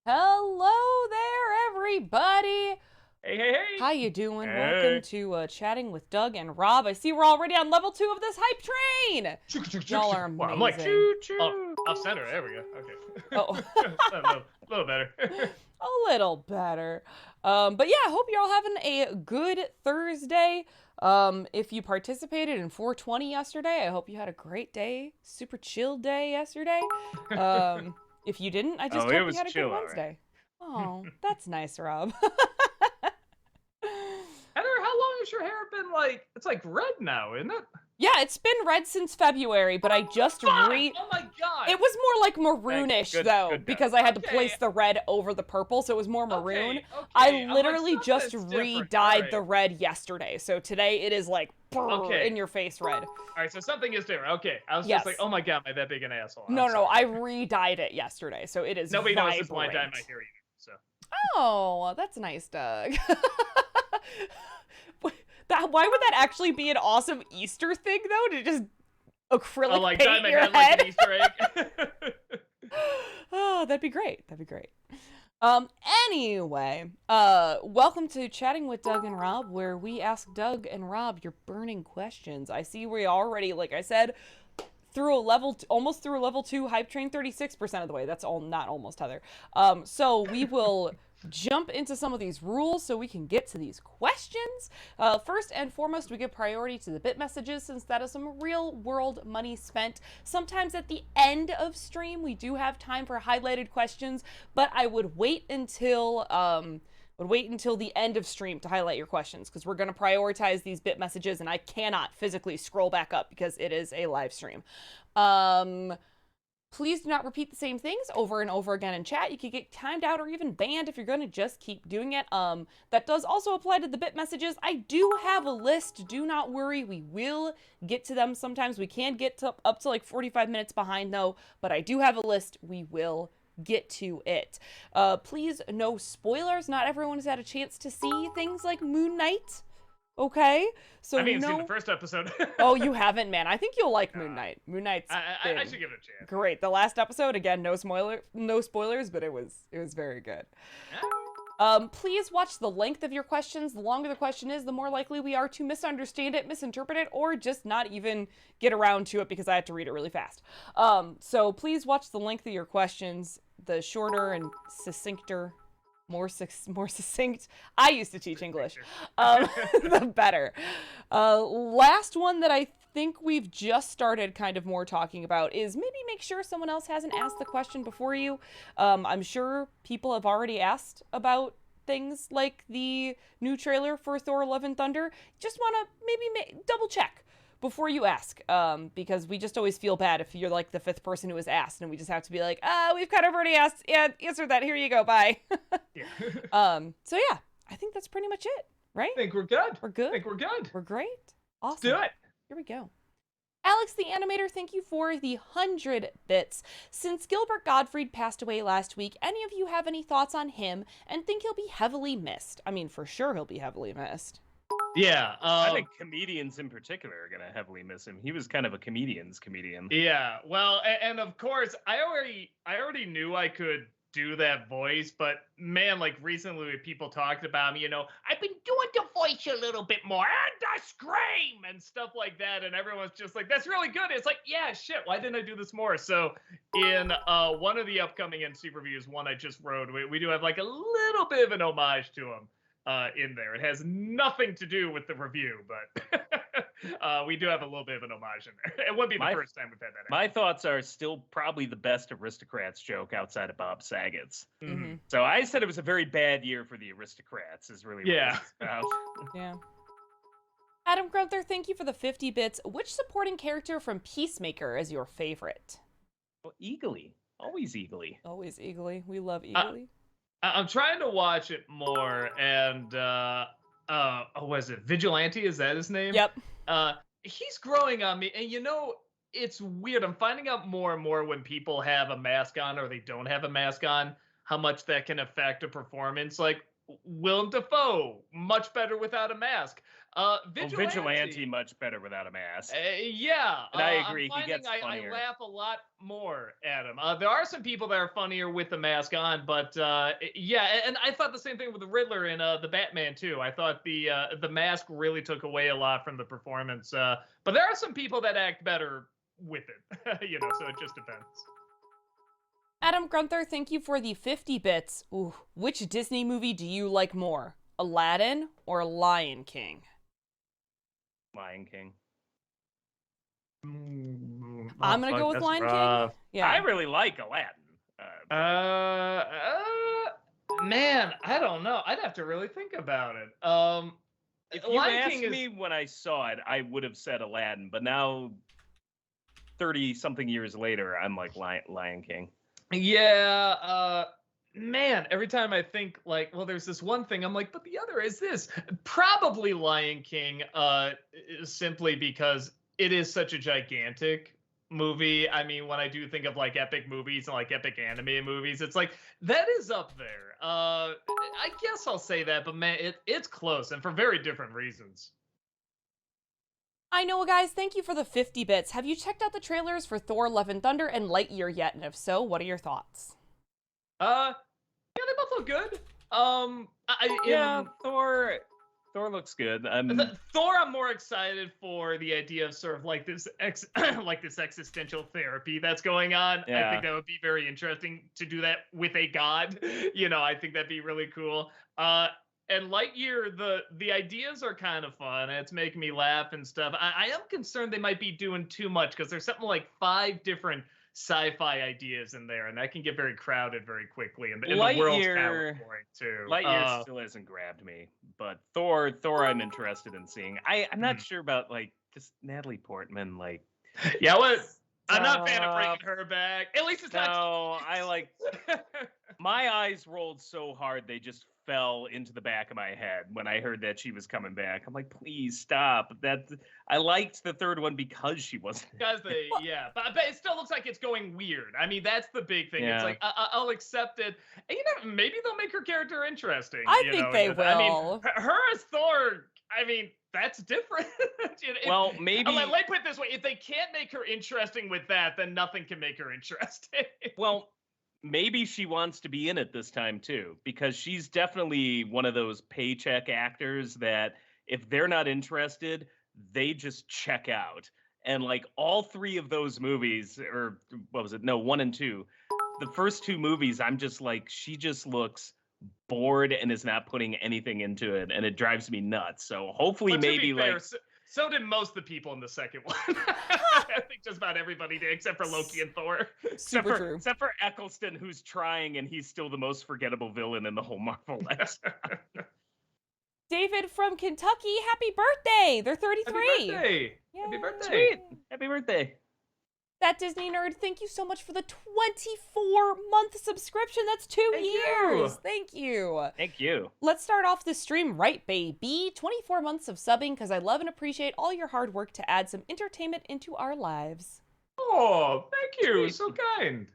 Hello there, everybody. Hey, hey, hey. How you doing? Welcome Hey. to Chatting with Doug and Rob. I see we're already on level 2 of this hype train. Choo, choo, choo, Y'all choo. are Wow, I'm like amazing. choo choo. Off center. There we go. Oh, Okay. a little better. a little better. But yeah, I hope you're all having a good Thursday. If you participated in 420 yesterday, I hope you had a great day. Super chill day yesterday. If you didn't, I just Oh, it hope you was had a good chill, all right. Wednesday. Oh, that's nice, Rob. Heather, how long has your hair been like? It's like red now, isn't it? Yeah, it's been red since February, but I just Fuck! Oh my god. it was more like Thank you. maroonish Good, though, good note. because I had to Okay, place the red over the purple, so it was more maroon. I okay. I'm like literally just something's different. All re-dyed right. the red yesterday, so today it is like in Okay. your face red. All right. So something is different. Okay. I was just like, Yes. oh my god, am I that big an asshole? I'm No, sorry. I re-dyed it yesterday, so it is Nobody knows this is why I dye my vibrant. hair either. So. Oh, that's nice, Doug. Why would that actually be an awesome Easter thing though? To just I acrylic like dye paint my your head like an head? Easter egg. Oh, that'd be great. That'd be great. Anyway, welcome to Chatting with Doug and Rob, where we ask Doug and Rob your burning questions. I see we already, like I said, through a almost through a level 2 hype train 36% of the way. That's all, not almost, Heather. So we will jump into some of these rules so we can get to these questions. First and foremost, we give priority to the bit messages since that is some real world money spent. Sometimes at the end of stream, we do have time for highlighted questions, but I would wait until the end of stream to highlight your questions because we're going to prioritize these bit messages and I cannot physically scroll back up because it is a live stream. Please do not repeat the same things over and over again in chat. You could get timed out or even banned if you're going to just keep doing it. That does also apply to the bit messages. I do have a list. Do not worry. We will get to them. Sometimes we can get to up to like 45 minutes behind though, but I do have a list. We will get to it. Please, no spoilers. Not everyone has had a chance to see things like Moon Knight. Okay, I so haven't even seen the no. first episode. Oh, you haven't, man. I think you'll like Moon uh, Knight. Moon Knight's I been should give it a chance. great. The last episode, again, no spoilers, but it was very good. Yeah. Please watch the length of your questions. The longer the question is, the more likely we are to misunderstand it, misinterpret it, or just not even get around to it because I have to read it really fast. So please watch the length of your questions. The shorter and succincter, more succinct. I used to teach English. The better. Last one that I think we've just started kind of more talking about is maybe make sure someone else hasn't asked the question before you. I'm sure people have already asked about things like the new trailer for Thor: Love and Thunder. Just want to maybe double check before you ask, because we just always feel bad if you're like the fifth person who was asked, and we just have to be like, we've kind of already asked, yeah, answered that. Here you go, bye. Yeah. So yeah, I think that's pretty much it, right? I think we're good. We're good. I think we're good. We're great. Let's Awesome. do it. Here we go. Alex the Animator, thank you for the 100 bits. Since Gilbert Gottfried passed away last week, any of you have any thoughts on him and think he'll be heavily missed? I mean, for sure he'll be heavily missed. Yeah. I think comedians in particular are going to heavily miss him. He was kind of a comedian's comedian. Yeah. Well, and of course, I already knew I could do that voice, but man, like recently people talked about me, I've been doing the voice a little bit more and I scream and stuff like that, and everyone's just like, that's really good. It's like, yeah, shit, why didn't I do this more? So in one of the upcoming NC reviews, one I just wrote, we do have like a little bit of an homage to him in there. It has nothing to do with the review, but we do have a little bit of an homage in there. It wouldn't be the first time we've had that. My thoughts are still probably the best Aristocrats joke outside of Bob Saget's. Mm-hmm. So I said it was a very bad year for the Aristocrats, is really what Yeah. it's about. Yeah. Adam Grunther, thank you for the 50 bits. Which supporting character from Peacemaker is your favorite? Well, Eagly. Always Eagly. Always Eagly. We love Eagly. I'm trying to watch it more, and was it Vigilante? Is that his name? Yep. He's growing on me, and it's weird. I'm finding out more and more when people have a mask on or they don't have a mask on, how much that can affect a performance. Like Willem Dafoe, much better without a mask. Vigilante much better without a mask. Yeah, And I I'm agree, he finding gets I funnier. laugh a lot more at him. There are some people that are funnier with the mask on, but yeah, and I thought the same thing with the Riddler in the Batman too. I thought the mask really took away a lot from the performance. But there are some people that act better with it, so it just depends. Adam Grunther, thank you for the 50 bits. Ooh, which Disney movie do you like more? Aladdin or Lion King? Lion King. I'm gonna go with Lion King. Yeah. I really like Aladdin. Man, I don't know. I'd have to really think about it. If you asked me when I saw it, I would have said Aladdin, but now 30-something years later, I'm like Lion King. Yeah, man, every time I think like, well, there's this one thing, I'm like, but the other is this. Probably Lion King, simply because it is such a gigantic movie. I mean, when I do think of like epic movies and like epic anime movies, it's like that is up there. I guess I'll say that, but man, it's close and for very different reasons. I know, guys, thank you for the 50 bits. Have you checked out the trailers for Thor Love and Thunder and Lightyear yet? And if so, what are your thoughts? Yeah, they both look good. Thor looks good. Thor, I'm more excited for the idea of sort of like this like this existential therapy that's going on. Yeah. I think that would be very interesting to do that with a god. I think that'd be really cool. And Lightyear, the ideas are kind of fun. It's making me laugh and stuff. I am concerned they might be doing too much because there's something like 5 different sci-fi ideas in there, and that can get very crowded very quickly. And the world's kind of boring too. Lightyear still hasn't grabbed me, but Thor, I'm interested in seeing. I'm not sure about like just Natalie Portman. Like, yeah, I'm not a fan of bringing her back. At least it's not. No, I like. My eyes rolled so hard they just fell into the back of my head when I heard that she was coming back. I'm like, please stop. I liked the third one because she wasn't. But it still looks like it's going weird. I mean, that's the big thing. Yeah. It's like I'll accept it. And, maybe they'll make her character interesting. I think they will. I mean, her as Thor. I mean, that's different. Well, maybe. Let me put it this way: if they can't make her interesting with that, then nothing can make her interesting. Well. Maybe she wants to be in it this time too, because she's definitely one of those paycheck actors that if they're not interested, they just check out. And like all 3 of those movies, or what was it? No, 1 and 2. The first 2 movies, I'm just like, she just looks bored and is not putting anything into it, and it drives me nuts. So hopefully, maybe fair, like. So did most of the people in the second one. I think just about everybody did, except for Loki and Thor. Except for Eccleston, who's trying, and he's still the most forgettable villain in the whole Marvel lexicon. David from Kentucky, happy birthday! They're 33. Happy birthday! Yay. Happy birthday! Sweet! Happy birthday! That Disney nerd, thank you so much for the 24-month subscription. That's 2 years. Thank you. Thank you. Let's start off the stream right, baby. 24 months of subbing because I love and appreciate all your hard work to add some entertainment into our lives. Oh, thank you. So kind.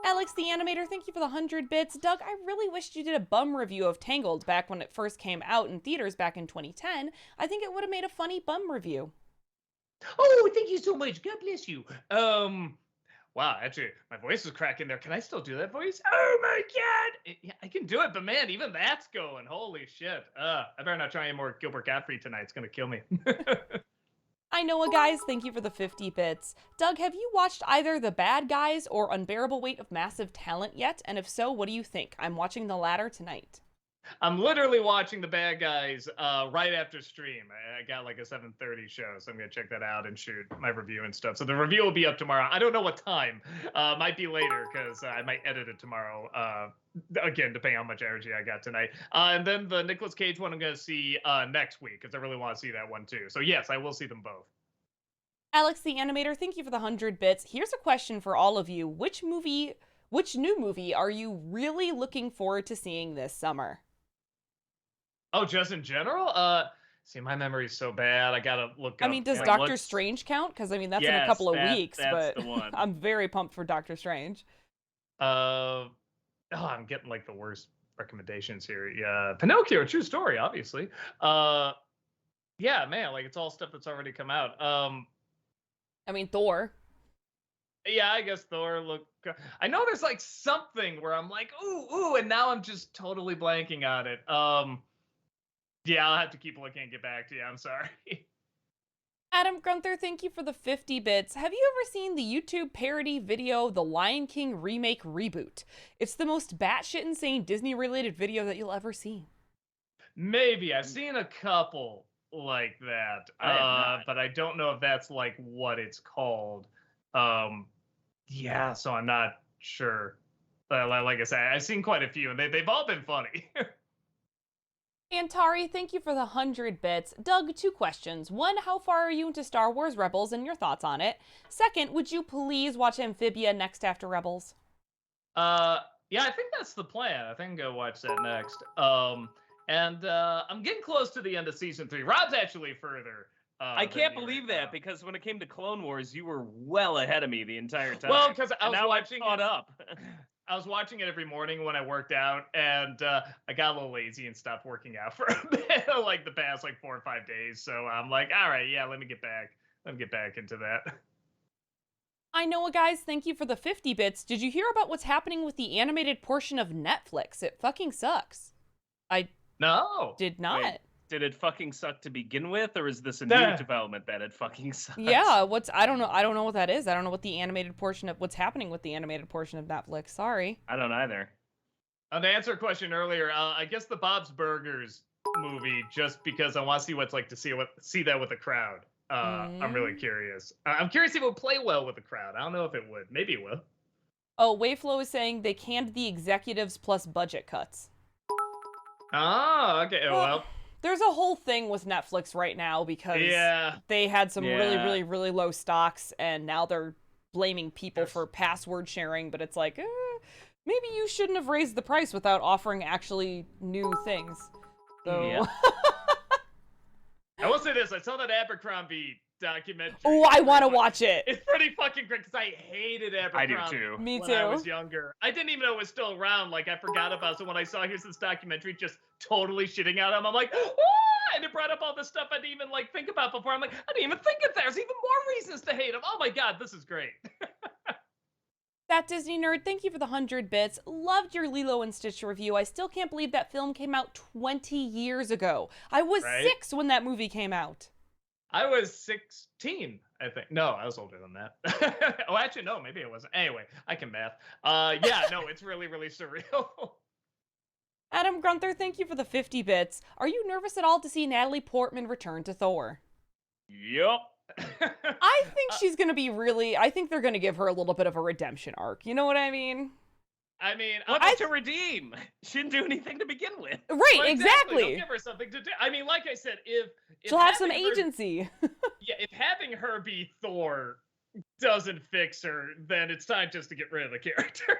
Alex the Animator, thank you for the 100 bits. Doug, I really wished you did a bum review of Tangled back when it first came out in theaters back in 2010. I think it would have made a funny bum review. Oh, thank you so much. God bless you. Wow, actually, my voice was cracking there. Can I still do that voice? Oh my god! Yeah, I can do it, but man, even that's going. Holy shit. I better not try any more Gilbert Gottfried tonight. It's gonna kill me. I know, guys. Thank you for the 50 bits. Doug, have you watched either The Bad Guys or Unbearable Weight of Massive Talent yet? And if so, what do you think? I'm watching the latter tonight. I'm literally watching The Bad Guys right after stream. I got like a 7:30 show, so I'm going to check that out and shoot my review and stuff. So the review will be up tomorrow. I don't know what time. Might be later because I might edit it tomorrow. Again, depending on how much energy I got tonight. And then the Nicolas Cage one I'm going to see next week because I really want to see that one too. So yes, I will see them both. Alex the Animator, thank you for the 100 bits. Here's a question for all of you. Which new movie are you really looking forward to seeing this summer? Oh, just in general? See, my memory is so bad. I gotta look up. I mean, does Doctor Strange count? Because, I mean, that's in a couple of weeks, but the one. I'm very pumped for Doctor Strange. I'm getting, like, the worst recommendations here. Yeah, Pinocchio, true story, obviously. Yeah, man, like it's all stuff that's already come out. I mean, Thor. Yeah, I guess Thor look. I know there's like something where I'm like, ooh, and now I'm just totally blanking on it. Yeah, I'll have to keep looking and get back to you. I'm sorry. Adam Gunther, thank you for the 50 bits. Have you ever seen the YouTube parody video, The Lion King Remake Reboot? It's the most batshit insane Disney-related video that you'll ever see. Maybe I've seen a couple like that, I have not. but I don't know if that's like what it's called. Yeah, so I'm not sure. Like I said, I've seen quite a few, and they've all been funny. Antari, thank you for the 100 bits. Doug, 2 questions. 1, how far are you into Star Wars Rebels and your thoughts on it? 2nd, would you please watch Amphibia next after Rebels? Yeah, I think that's the plan. I think I'm gonna watch that next. And I'm getting close to the end of season 3. Rob's actually further. I than can't me believe right that now. because when it came to Clone Wars, you were well ahead of me the entire time. Well, because I and was now watching I've caught up. I was watching it every morning when I worked out, and I got a little lazy and stopped working out for a bit, like the past like 4 or 5 days. So I'm like, all right, yeah, let me get back into that. I know, guys, thank you for the 50 bits. Did you hear about what's happening with the animated portion of Netflix? It fucking sucks. I No. did not. Wait, did it fucking suck to begin with, or is this a Nah. new development that it fucking sucks? Yeah, I don't know what that is. I don't know what the animated portion of what's happening with the animated portion of Netflix. Sorry. I don't either. To answer a question earlier, I guess the Bob's Burgers movie, just because I want to see what's like to see that with a crowd. I'm really curious. I'm curious if it would play well with the crowd. I don't know if it would. Maybe it will. Oh, Wayflow is saying they canned the executives plus budget cuts. Oh, okay. Well, there's a whole thing with Netflix right now because yeah. they had some really, Yeah. really, really low stocks, and now they're blaming people Yes. for password sharing, but it's like, maybe you shouldn't have raised the price without offering actually new things. So, Yeah. I will say this: I saw that Abercrombie documentary. oh, I want to watch it. It's pretty fucking great because I hated I Abercrombie. do too. Me when I was too. younger. I didn't even know it was still around. Like, I forgot about it. So when I saw here's this documentary just totally shitting out him, I'm like, ah! And it brought up all this stuff I didn't even like think about before. I'm like, I didn't even think of that. There's even more reasons to hate him. Oh my god, this is great. That Disney nerd, thank you for the 100 bits. Loved your Lilo and Stitch review. I still can't believe that film came out 20 years ago. I was Right? 6 when that movie came out. I was 16, I think. No, I was older than that. Oh, actually, no, maybe I wasn't. Anyway, I can math. Yeah, no, it's really, really surreal. Adam Grunther, thank you for the 50 bits. Are you nervous at all to see Natalie Portman return to Thor? Yup. I think she's gonna be I think they're gonna give her a little bit of a redemption arc. You know what I mean? I mean, What's to redeem? She didn't do anything to begin with. Right, well, exactly. Don't give her something to do. I mean, like I said, if She'll have some having her- agency. yeah, if having her be Thor doesn't fix her, then it's time just to get rid of the character.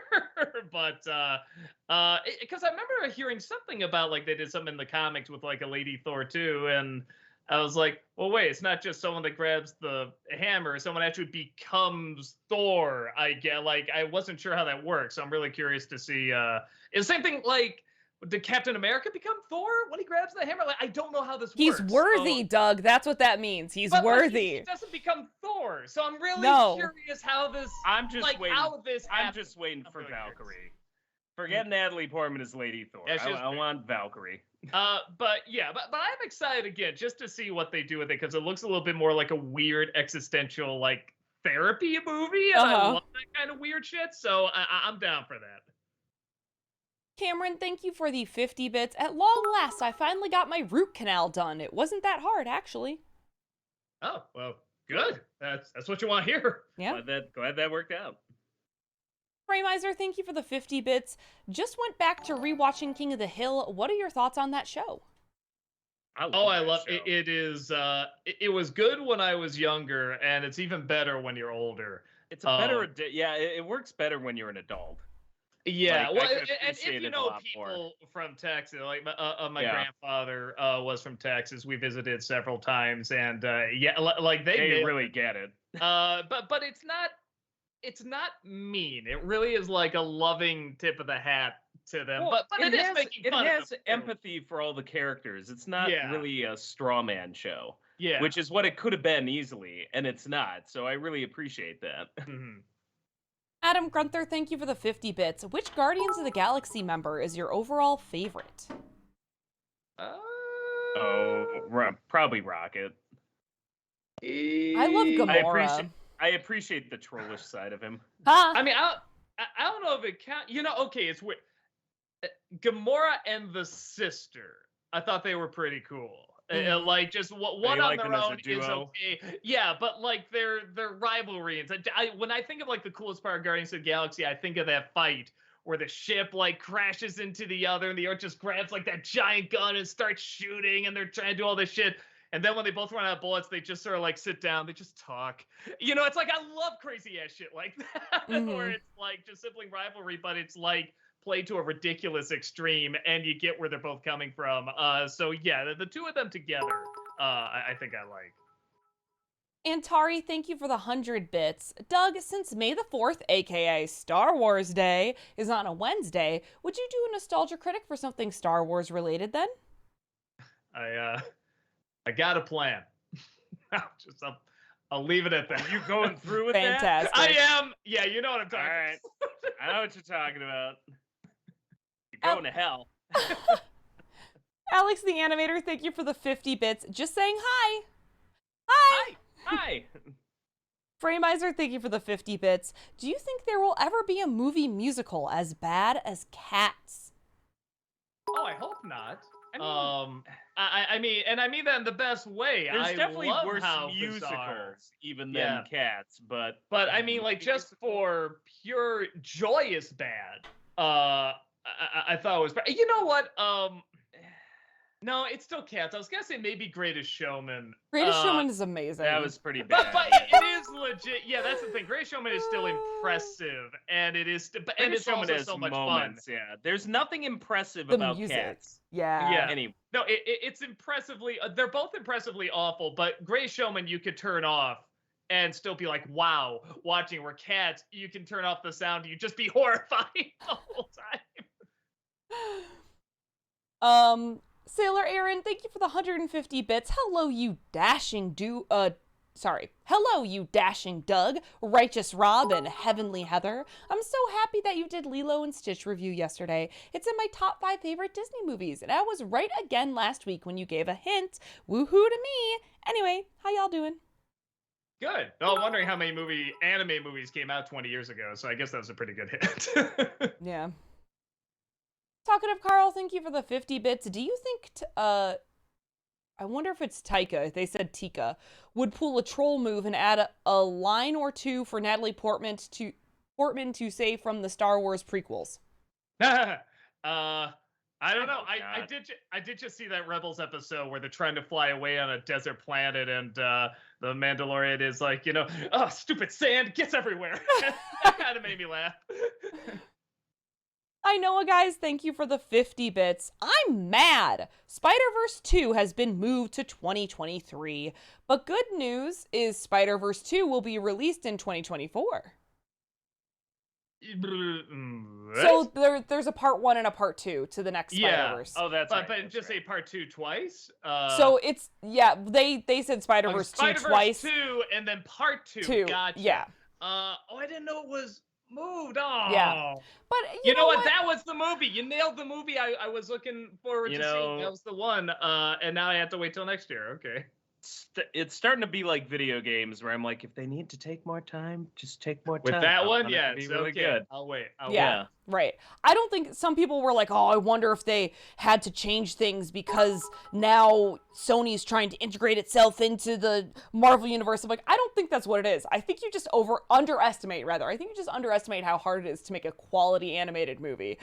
But because I remember hearing something about like they did something in the comics with like a Lady Thor too, and I was like, well, wait, it's not just someone that grabs the hammer; someone actually becomes Thor. I get like I wasn't sure how that works, so I'm really curious to see. It's the same thing like. Did Captain America become Thor when he grabs the hammer? Like, I don't know how this He's works. worthy, Doug. That's what that means. He's But worthy. he doesn't become Thor, so I'm really No. curious how this. I'm just like waiting. how this. I'm happens. just waiting I'm for really curious. Valkyrie. Forget Natalie Portman as Lady Thor. Yeah, she's I great. want Valkyrie. But yeah, but I'm excited again just to see what they do with it because it looks a little bit more like a weird existential like therapy movie, and I love that kind of weird shit. So I'm down for that. Cameron, thank you for the 50 bits. At long last, I finally got my root canal done. It wasn't that hard, actually. Oh well, good. That's what you want to hear. Yeah. Glad that worked out. Frameiser, thank you for the 50 bits. Just went back to rewatching King of the Hill. What are your thoughts on that show? I that love show. it. It is. It was good when I was younger, and it's even better when you're older. It's a better. Yeah, it works better when you're an adult. Yeah, Like, I well, could and if appreciate you it a know lot more. people from Texas, like my Yeah. grandfather was from Texas. We visited several times, and yeah, like they They nailed really it. get it. But it's not mean. It really is like a loving tip of the hat to them. Well, But it is making fun of has them. empathy for all the characters. It's not Yeah. really a straw man show, Yeah. which is what it could have been easily, and it's not. So I really appreciate that. Mhm. Adam Grunther, thank you for the 50 bits. Which Guardians of the Galaxy member is your overall favorite? Probably Rocket. I love Gamora. I appreciate the trollish side of him. Ha! I mean, I don't know if it counts. Okay, it's weird. Gamora and the sister, I thought they were pretty cool. Like just one on their own is okay. Yeah, but like their rivalry and when I think of like the coolest part of Guardians of the Galaxy, I think of that fight where the ship like crashes into the other and the Earth just grabs like that giant gun and starts shooting and they're trying to do all this shit. And then when they both run out of bullets, they just sort of like sit down, they just talk. It's like I love crazy ass shit like that, where it's like just sibling rivalry, but it's like played to a ridiculous extreme, and you get where they're both coming from. So yeah, the two of them together, I think I like. Antari, thank you for the 100 bits. Doug, since May the 4th, aka Star Wars Day, is on a Wednesday, would you do a nostalgia critic for something Star Wars related then? I got a plan. I'll leave it at that. Are you going through with Fantastic. that? I am. Yeah, you know what I'm talking about. All right. I know what you're talking about. You're going to hell. Alex the Animator, thank you for the 50 bits. Just saying hi. Hi. Hi. Frameiser, thank you for the 50 bits. Do you think there will ever be a movie musical as bad as Cats? Oh, I hope not. I mean that in the best way. There's definitely worse musicals bizarre. Even than Cats, but I mean, like just for pure joyous bad, I thought it was. You know what? No, it's still Cats. I was gonna say maybe Greatest Showman. Greatest Showman is amazing. That was pretty bad. But it is legit. Yeah, that's the thing. Greatest Showman is still impressive, and it is. And it's also so much fun. Yeah, there's nothing impressive The about music. Cats. Yeah. Yeah. Anyway. No, it's impressively. They're both impressively awful, but Greatest Showman you could turn off and still be like, wow, watching. Where Cats, you can turn off the sound, you just be horrified the whole time. Sailor Aaron, thank you for the 150 bits. Hello, you dashing Hello, you dashing Doug, Righteous Rob, and Heavenly Heather. I'm so happy that you did Lilo and Stitch review yesterday. It's in my top 5 favorite Disney movies, and I was right again last week when you gave a hint. Woohoo to me. Anyway, how y'all doing? Good. Oh, I'm wondering how many anime movies came out 20 years ago, so I guess that was a pretty good hit. Yeah. Talkative Carl, thank you for the 50 bits. Do you think, I wonder if it's Taika, they said Tika, would pull a troll move and add a line or two for Natalie Portman to say from the Star Wars prequels? I don't know. I did just see that Rebels episode where they're trying to fly away on a desert planet, and the Mandalorian is like, oh, stupid sand gets everywhere. That kind of made me laugh. I know, guys, thank you for the 50 bits. I'm mad! Spider-Verse 2 has been moved to 2023. But good news is Spider-Verse 2 will be released in 2024. So there's a part 1 and a part 2 to the next Spider-Verse. Oh, that's right. But just say part 2 twice? So it's, they said Spider-Verse 2 twice. Spider-Verse 2 and then part 2. Gotcha. Yeah. I didn't know it was moved. Oh. Yeah. But you know what? That was the movie. You nailed the movie I was looking forward to seeing. That was the one. And now I have to wait till next year. Okay. It's starting to be like video games where I'm like, if they need to take more time, just take more time. With that one, yeah, it's really good. I'll wait. Yeah, right. I don't think some people were like, oh, I wonder if they had to change things because now Sony's trying to integrate itself into the Marvel universe. I'm like, I don't think that's what it is. I think you just underestimate how hard it is to make a quality animated movie.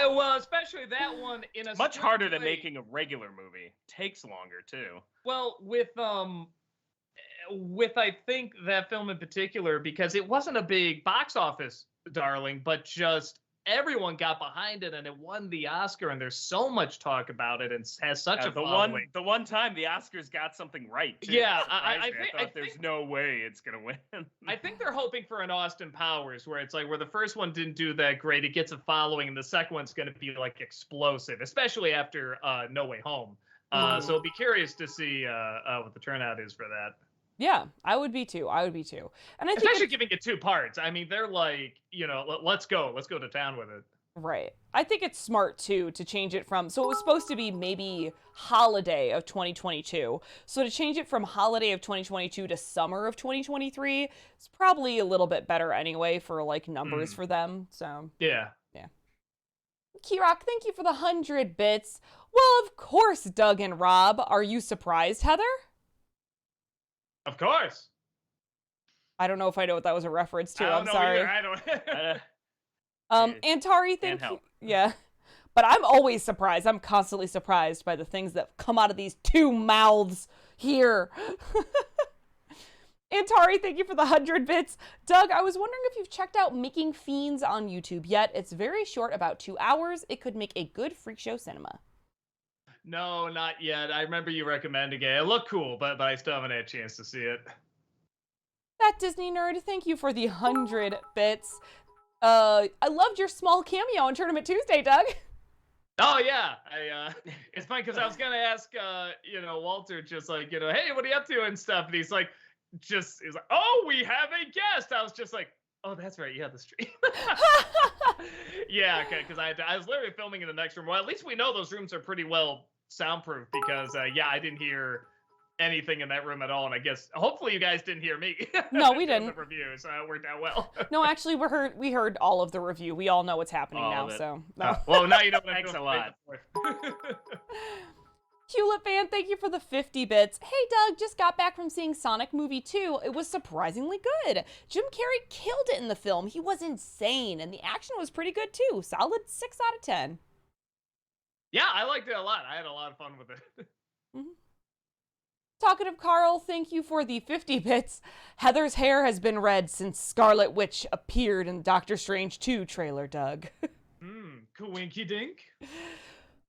Well, especially that one in a much harder than making a regular movie. Takes longer too. Well, with I think that film in particular, because it wasn't a big box office darling, but just everyone got behind it and it won the Oscar, and there's so much talk about it and has such a the following. one time the Oscars got something right. Too. Yeah, I thought there's no way it's gonna win. I think they're hoping for an Austin Powers, where it's like where the first one didn't do that great, it gets a following, and the second one's going to be like explosive, especially after No Way Home. So I'll be curious to see what the turnout is for that. Yeah, I would be too. And I think Especially giving it 2 parts. I mean, they're like, let's go to town with it. right. I think it's smart too to change it from, so it was supposed to be maybe holiday of 2022. So to change it from holiday of 2022 to summer of 2023 is probably a little bit better anyway for like numbers for them. So Yeah. Kirok, thank you for the 100 bits. Well, of course, Doug and Rob. Are you surprised, Heather? Of course. I don't know if I know what that was a reference to. I don't I'm know sorry. either. I don't. Antari, thank you. Yeah. But I'm always surprised. I'm constantly surprised by the things that come out of these 2 mouths here. Antari, thank you for the 100 bits. Doug, I was wondering if you've checked out Making Fiends on YouTube yet. It's very short, about 2 hours. It could make a good freak show cinema. No, not yet. I remember you recommending it. It looked cool, but I still haven't had a chance to see it. That Disney nerd, thank you for the 100 bits. I loved your small cameo on Tournament Tuesday, Doug. Oh yeah, it's funny because I was gonna ask, Walter, just like, hey, what are you up to and stuff, and he's like, oh, we have a guest. I was just like, oh, that's right, yeah, the stream. Yeah, okay, because I was literally filming in the next room. Well, at least we know those rooms are pretty well soundproof because, I didn't hear anything in that room at all, and I guess hopefully you guys didn't hear me. No, we didn't. The review, so it worked out well. No, actually, we heard all of the review. We all know what's happening now, so. No. Well, now you know what I'm Thanks doing. a lot. Hewlett fan, thank you for the 50 bits. Hey Doug, just got back from seeing Sonic Movie 2. It was surprisingly good. Jim Carrey killed it in the film. He was insane, and the action was pretty good too. Solid 6 out of 10. Yeah, I liked it a lot. I had a lot of fun with it. Mm-hmm. Talkative Carl, thank you for the 50 bits. Heather's hair has been red since Scarlet Witch appeared in Doctor Strange 2 trailer, Doug. Coinky dink.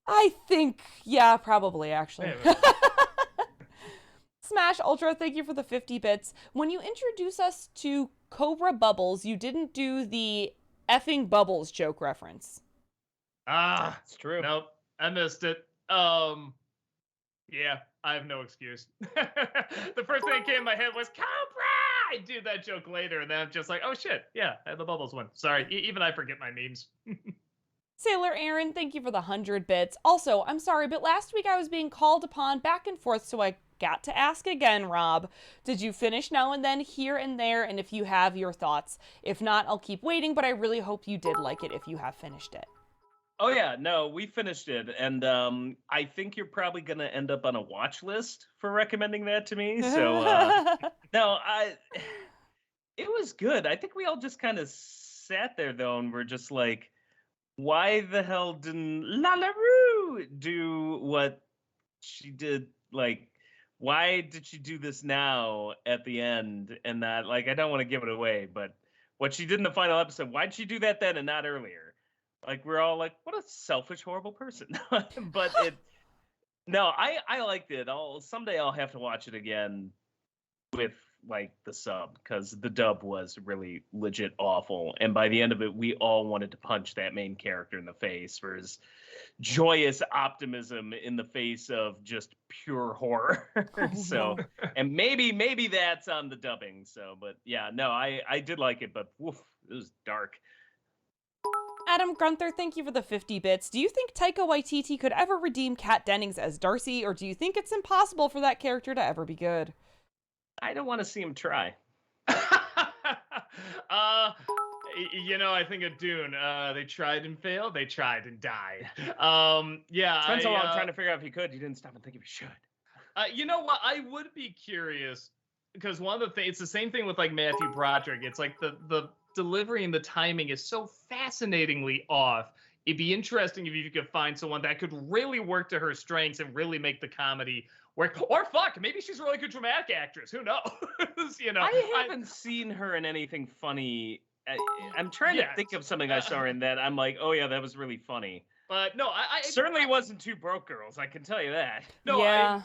I think, yeah, probably, actually. Smash Ultra, thank you for the 50 bits. When you introduce us to Cobra Bubbles, you didn't do the effing Bubbles joke reference. It's true. Nope, I missed it. Yeah, I have no excuse. The first thing that came in my head was Cobra! I do that joke later, and then I'm just like, oh shit, yeah, I had the Bubbles one. Sorry, even I forget my memes. Sailor Aaron, thank you for the 100 bits. Also, I'm sorry, but last week I was being called upon back and forth, so I got to ask again, Rob. Did you finish Now and Then, Here and There, and if you have, your thoughts? If not, I'll keep waiting, but I really hope you did like it if you have finished it. Oh yeah, no, we finished it, and I think you're probably going to end up on a watch list for recommending that to me, so no, it was good. I think we all just kind of sat there, though, and were just like, why the hell didn't LaLaRue do what she did? Like, why did she do this now at the end? And that, like, I don't want to give it away, but what she did in the final episode, why'd she do that then and not earlier? Like, we're all like, what a selfish, horrible person. But I liked it. Someday I'll have to watch it again with like the sub, because the dub was really legit awful, and by the end of it we all wanted to punch that main character in the face for his joyous optimism in the face of just pure horror. So and maybe that's on the dubbing, so but yeah, no, I did like it, but woof, it was dark. Adam Grunther, thank you for the 50 bits. Do you think Taika Waititi could ever redeem Kat Dennings as Darcy, or do you think it's impossible for that character to ever be good? I don't want to see him try. I think of Dune. They tried and failed. They tried and died. Yeah. Spent so long trying to figure out if he could. You didn't stop and think if he should. You know what? I would be curious, because one of the things, it's the same thing with like Matthew Broderick. It's like the delivery and the timing is so fascinatingly off. It'd be interesting if you could find someone that could really work to her strengths and really make the comedy work. Or fuck, maybe she's a really good dramatic actress. Who knows? I haven't seen her in anything funny I'm trying to Yes. think of something I saw in that. I'm like, oh yeah, that was really funny. But no, Certainly wasn't Two Broke Girls. I can tell you that. no, Yeah.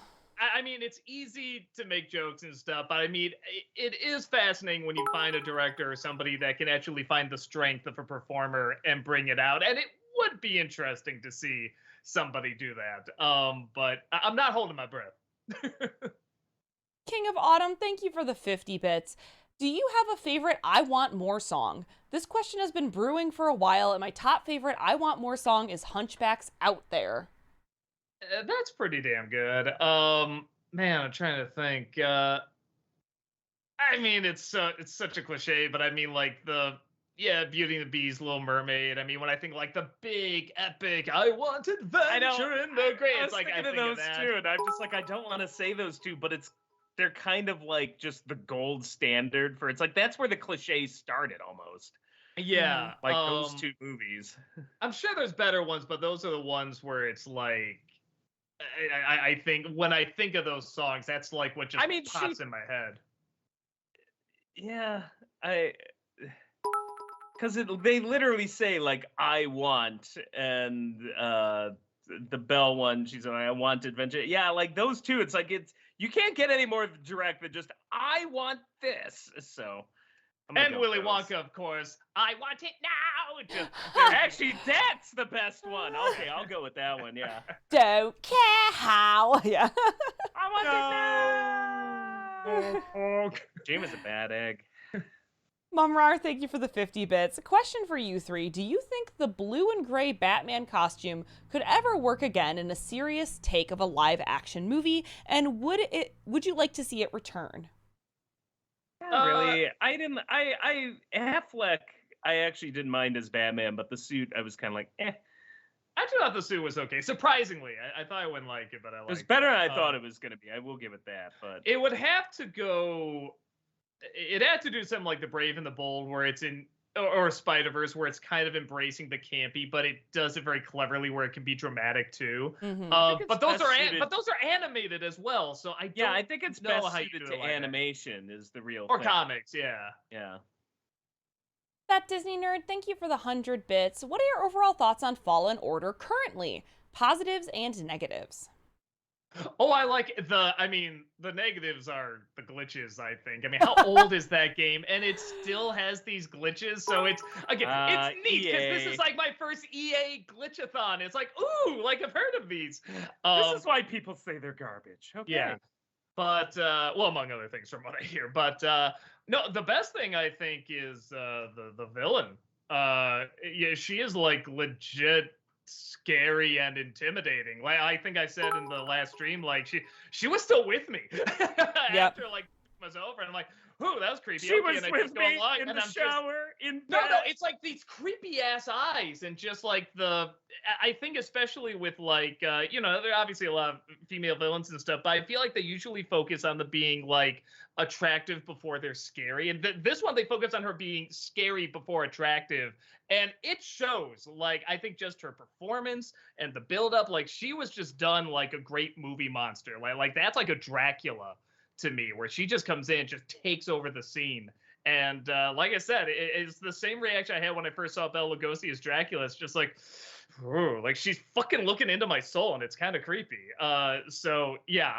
I mean, it's easy to make jokes and stuff, but I mean, it is fascinating when you find a director or somebody that can actually find the strength of a performer and bring it out. And it would be interesting to see somebody do that. But I'm not holding my breath. King of Autumn, thank you for the 50 bits. Do you have a favorite I Want More song? This question has been brewing for a while, and my top favorite I Want More song is Hunchback's Out There. That's pretty damn good. Man, I'm trying to think. I mean, it's such a cliche, but I mean, like Beauty and the Beast, Little Mermaid. I mean, when I think like the big epic, I want adventure in the great. I It's was like I thinking think of of those that. too, and I'm just like, I don't want to say those two, but they're kind of like just the gold standard for. It's like that's where the cliches started almost. Yeah, Like those two movies. I'm sure there's better ones, but those are the ones where it's like. I think when I think of those songs, that's like what just pops in my head. Yeah, because they literally say like I want, and the Belle one, she's like I want adventure. Yeah, like those two, it's like you can't get any more direct than just I want this. So and Willy Wonka, of course. I want it now. Just actually, that's the best one. Okay, I'll go with that one. Yeah. Don't care how. Yeah. I want it now. Jim is a bad egg. Mumrar, thank you for the 50 bits. A question for you three. Do you think the blue and gray Batman costume could ever work again in a serious take of a live action movie? And would you like to see it return? Really? I didn't. Affleck, I actually didn't mind as Batman, but the suit, I was kind of like, eh. I thought the suit was okay. Surprisingly, I thought I wouldn't like it, but I liked it. It was better than I thought it was going to be. I will give it that. But it would have to go. It had to do something like The Brave and the Bold, where it's in, or Spider-Verse, where it's kind of embracing the campy, but it does it very cleverly, where it can be dramatic too. Mm-hmm. But those are animated as well, so I think it's know best how you suited do it to like animation is the real or thing. comics, yeah. Yeah. That Disney nerd, thank you for the 100 bits. What are your overall thoughts on Fallen Order currently? Positives and negatives. Oh, I like the negatives are the glitches, I think. I mean, how old is that game? And it still has these glitches. So it's neat because this is like my first EA glitchathon. It's like, ooh, like I've heard of these. This is why people say they're garbage. Okay. Yeah. But well, among other things from what I hear. But no, the best thing I think is the villain. Yeah, she is like legit scary and intimidating. Like I think I said in the last stream, like she was still with me after like was over, and I'm like, "Ooh, that was creepy." She was with me in the shower. No, it's like these creepy ass eyes, and just like I think especially with like there are obviously a lot of female villains and stuff, but I feel like they usually focus on the being like attractive before they're scary, and this one they focus on her being scary before attractive, and it shows. Like I think just her performance and the build up, like she was just done like a great movie monster. Like that's like a Dracula to me, where she just comes in, just takes over the scene. And like I said, it's the same reaction I had when I first saw Bela Lugosi as Dracula. It's just like, ooh, like she's fucking looking into my soul, and it's kind of creepy. So yeah,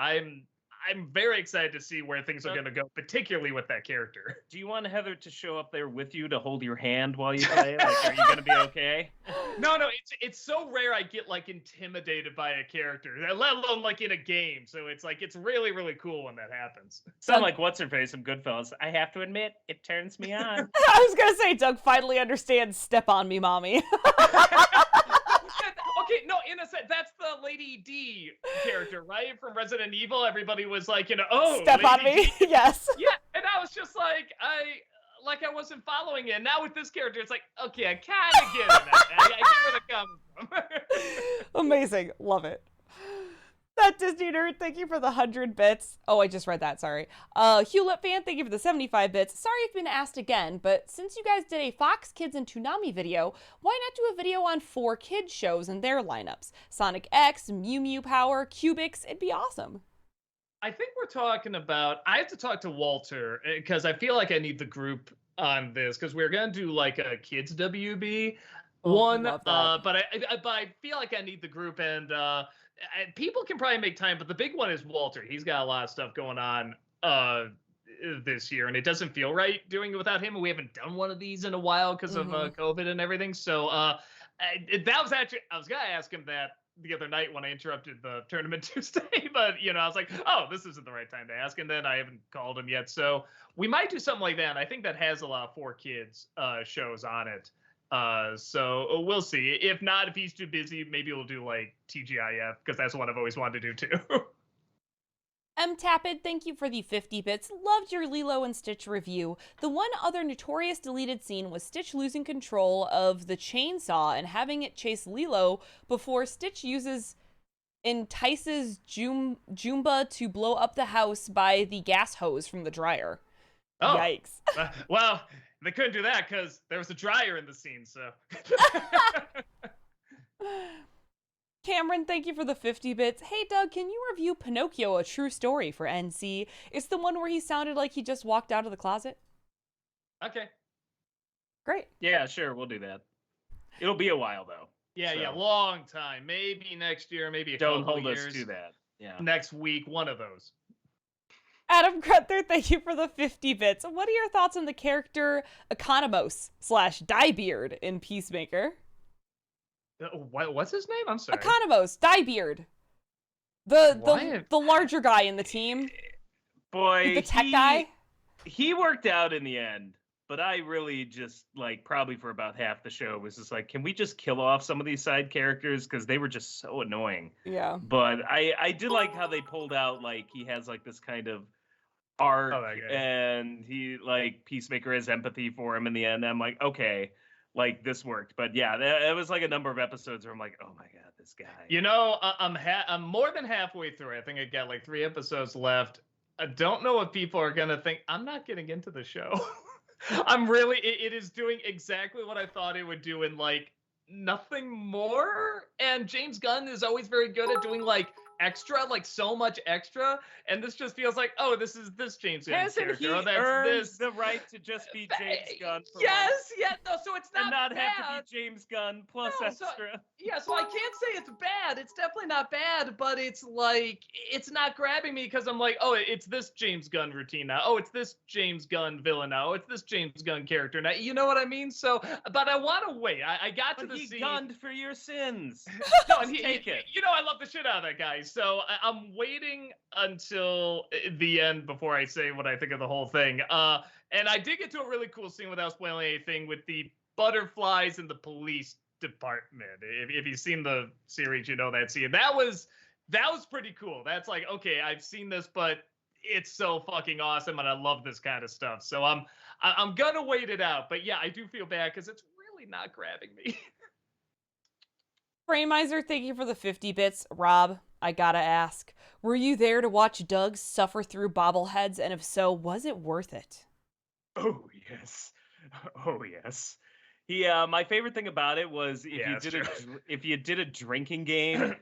I'm very excited to see where things are going to go, particularly with that character. Do you want Heather to show up there with you to hold your hand while you play? Like, are you going to be okay? No, it's so rare I get like intimidated by a character, let alone like in a game. So it's like it's really, really cool when that happens. Sound like what's her face from Goodfellas. I have to admit, it turns me on. I was gonna say Doug finally understands "Step on Me, Mommy." Okay, no, in a sense, that's the Lady D character, right? From Resident Evil. Everybody was like, oh, Step on Lady me. D. Yes. Yeah, and I was just like, I wasn't following it. Now with this character, it's like, okay, I kind of get it. I get where they're coming from. Amazing. Love it. That Disney nerd, thank you for the 100 bits. Oh, I just read that, sorry. Hewlett fan, thank you for the 75 bits. Sorry if been asked again, but since you guys did a Fox Kids and Toonami video, why not do a video on 4 kids shows and their lineups? Sonic X, Mew Mew Power, Cubix, it'd be awesome. I think we're talking about, I have to talk to Walter, because I feel like I need the group on this because we're gonna do like a kids WB Oh, one, love that. but I feel like I need the group, and people can probably make time. But the big one is Walter. He's got a lot of stuff going on this year, and it doesn't feel right doing it without him. We haven't done one of these in a while because of COVID and everything. So that was actually, I was gonna ask him that the other night when I interrupted the tournament Tuesday, but I was like, oh, this isn't the right time to ask, and then I haven't called him yet. So we might do something like that. And I think that has a lot of 4Kids shows on it. So we'll see. If not, if he's too busy, maybe we'll do like TGIF, because that's one I've always wanted to do too. M. Tapid, thank you for the 50 bits. Loved your Lilo and Stitch review. The one other notorious deleted scene was Stitch losing control of the chainsaw and having it chase Lilo before Stitch entices Jumba to blow up the house by the gas hose from the dryer. Oh, yikes. Well, they couldn't do that because there was a dryer in the scene, so. Cameron, thank you for the 50 bits. Hey, Doug, can you review Pinocchio, A True Story for NC? It's the one where he sounded like he just walked out of the closet. Okay. Great. Yeah, sure, we'll do that. It'll be a while, though. Yeah, long time. Maybe next year, maybe a Don't couple hold years. us to that. Yeah. Next week, one of those. Adam Grunther, thank you for the 50 bits. What are your thoughts on the character Economos/Diebeard in Peacemaker? What's his name? I'm sorry. Economos, Diebeard. The larger guy in the team. Boy, the tech guy. He worked out in the end, but I really just, probably for about half the show was just like, can we just kill off some of these side characters? Because they were just so annoying. Yeah. But I did like how they pulled out, he has, this kind of arc, and he, Peacemaker has empathy for him in the end. I'm like, okay. This worked. But yeah, it was a number of episodes where I'm like, oh my god, this guy. I'm more than halfway through. I think I got 3 episodes left. I don't know what people are gonna think. I'm not getting into the show. It is doing exactly what I thought it would do, and nothing more. And James Gunn is always very good at doing extra, so much extra, and this just feels like, oh, this is this James Gunn Hasn't character. he earned the right to just be James Gunn? No, so it's not and not bad. have to be James Gunn plus extra. So I can't say it's bad. It's definitely not bad, but it's it's not grabbing me because I'm like, oh, it's this James Gunn routine now. Oh, it's this James Gunn villain now. Oh, it's this James Gunn character now. You know what I mean? So, but I want to wait. I got to the scene. He gunned for your sins. No, and take it. I love the shit out of that guy. So I'm waiting until the end before I say what I think of the whole thing. And I did get to a really cool scene without spoiling anything with the butterflies in the police department. If you've seen the series, you know that scene. That was pretty cool. That's okay, I've seen this, but it's so fucking awesome, and I love this kind of stuff. So I'm gonna wait it out. But yeah, I do feel bad because it's really not grabbing me. Frameiser, thank you for the 50 bits. Rob, I gotta ask, were you there to watch Doug suffer through bobbleheads, and if so, was it worth it? Oh yes. My favorite thing about it was if you did a drinking game,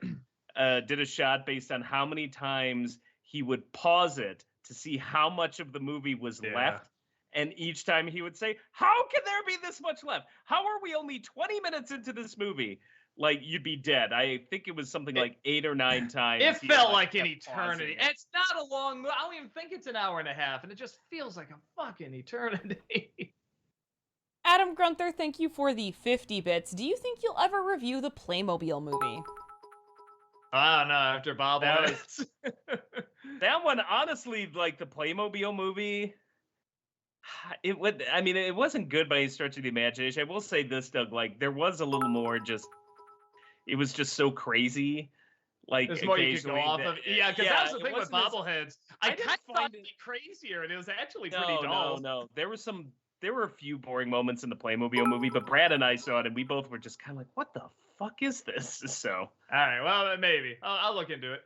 did a shot based on how many times he would pause it to see how much of the movie was left. And each time he would say, how can there be this much left? How are we only 20 minutes into this movie? You'd be dead. I think it was something 8 or 9 times. It felt like an eternity. It's not a long movie. I don't even think it's an hour and a half, and it just feels like a fucking eternity. Adam Grunther, thank you for the 50 bits. Do you think you'll ever review the Playmobil movie? I don't know, after Bob that one, honestly, the Playmobil movie, it wasn't good by any stretch of the imagination. I will say this, Doug, there was a little more it was just so crazy. There's more you could go off of. Yeah, because that was the thing with bobbleheads. I kind of thought it'd be crazier, and it was actually pretty dull. No. There were a few boring moments in the Playmobil movie, but Brad and I saw it, and we both were just kind of like, what the fuck is this? So. All right, well, maybe. I'll look into it.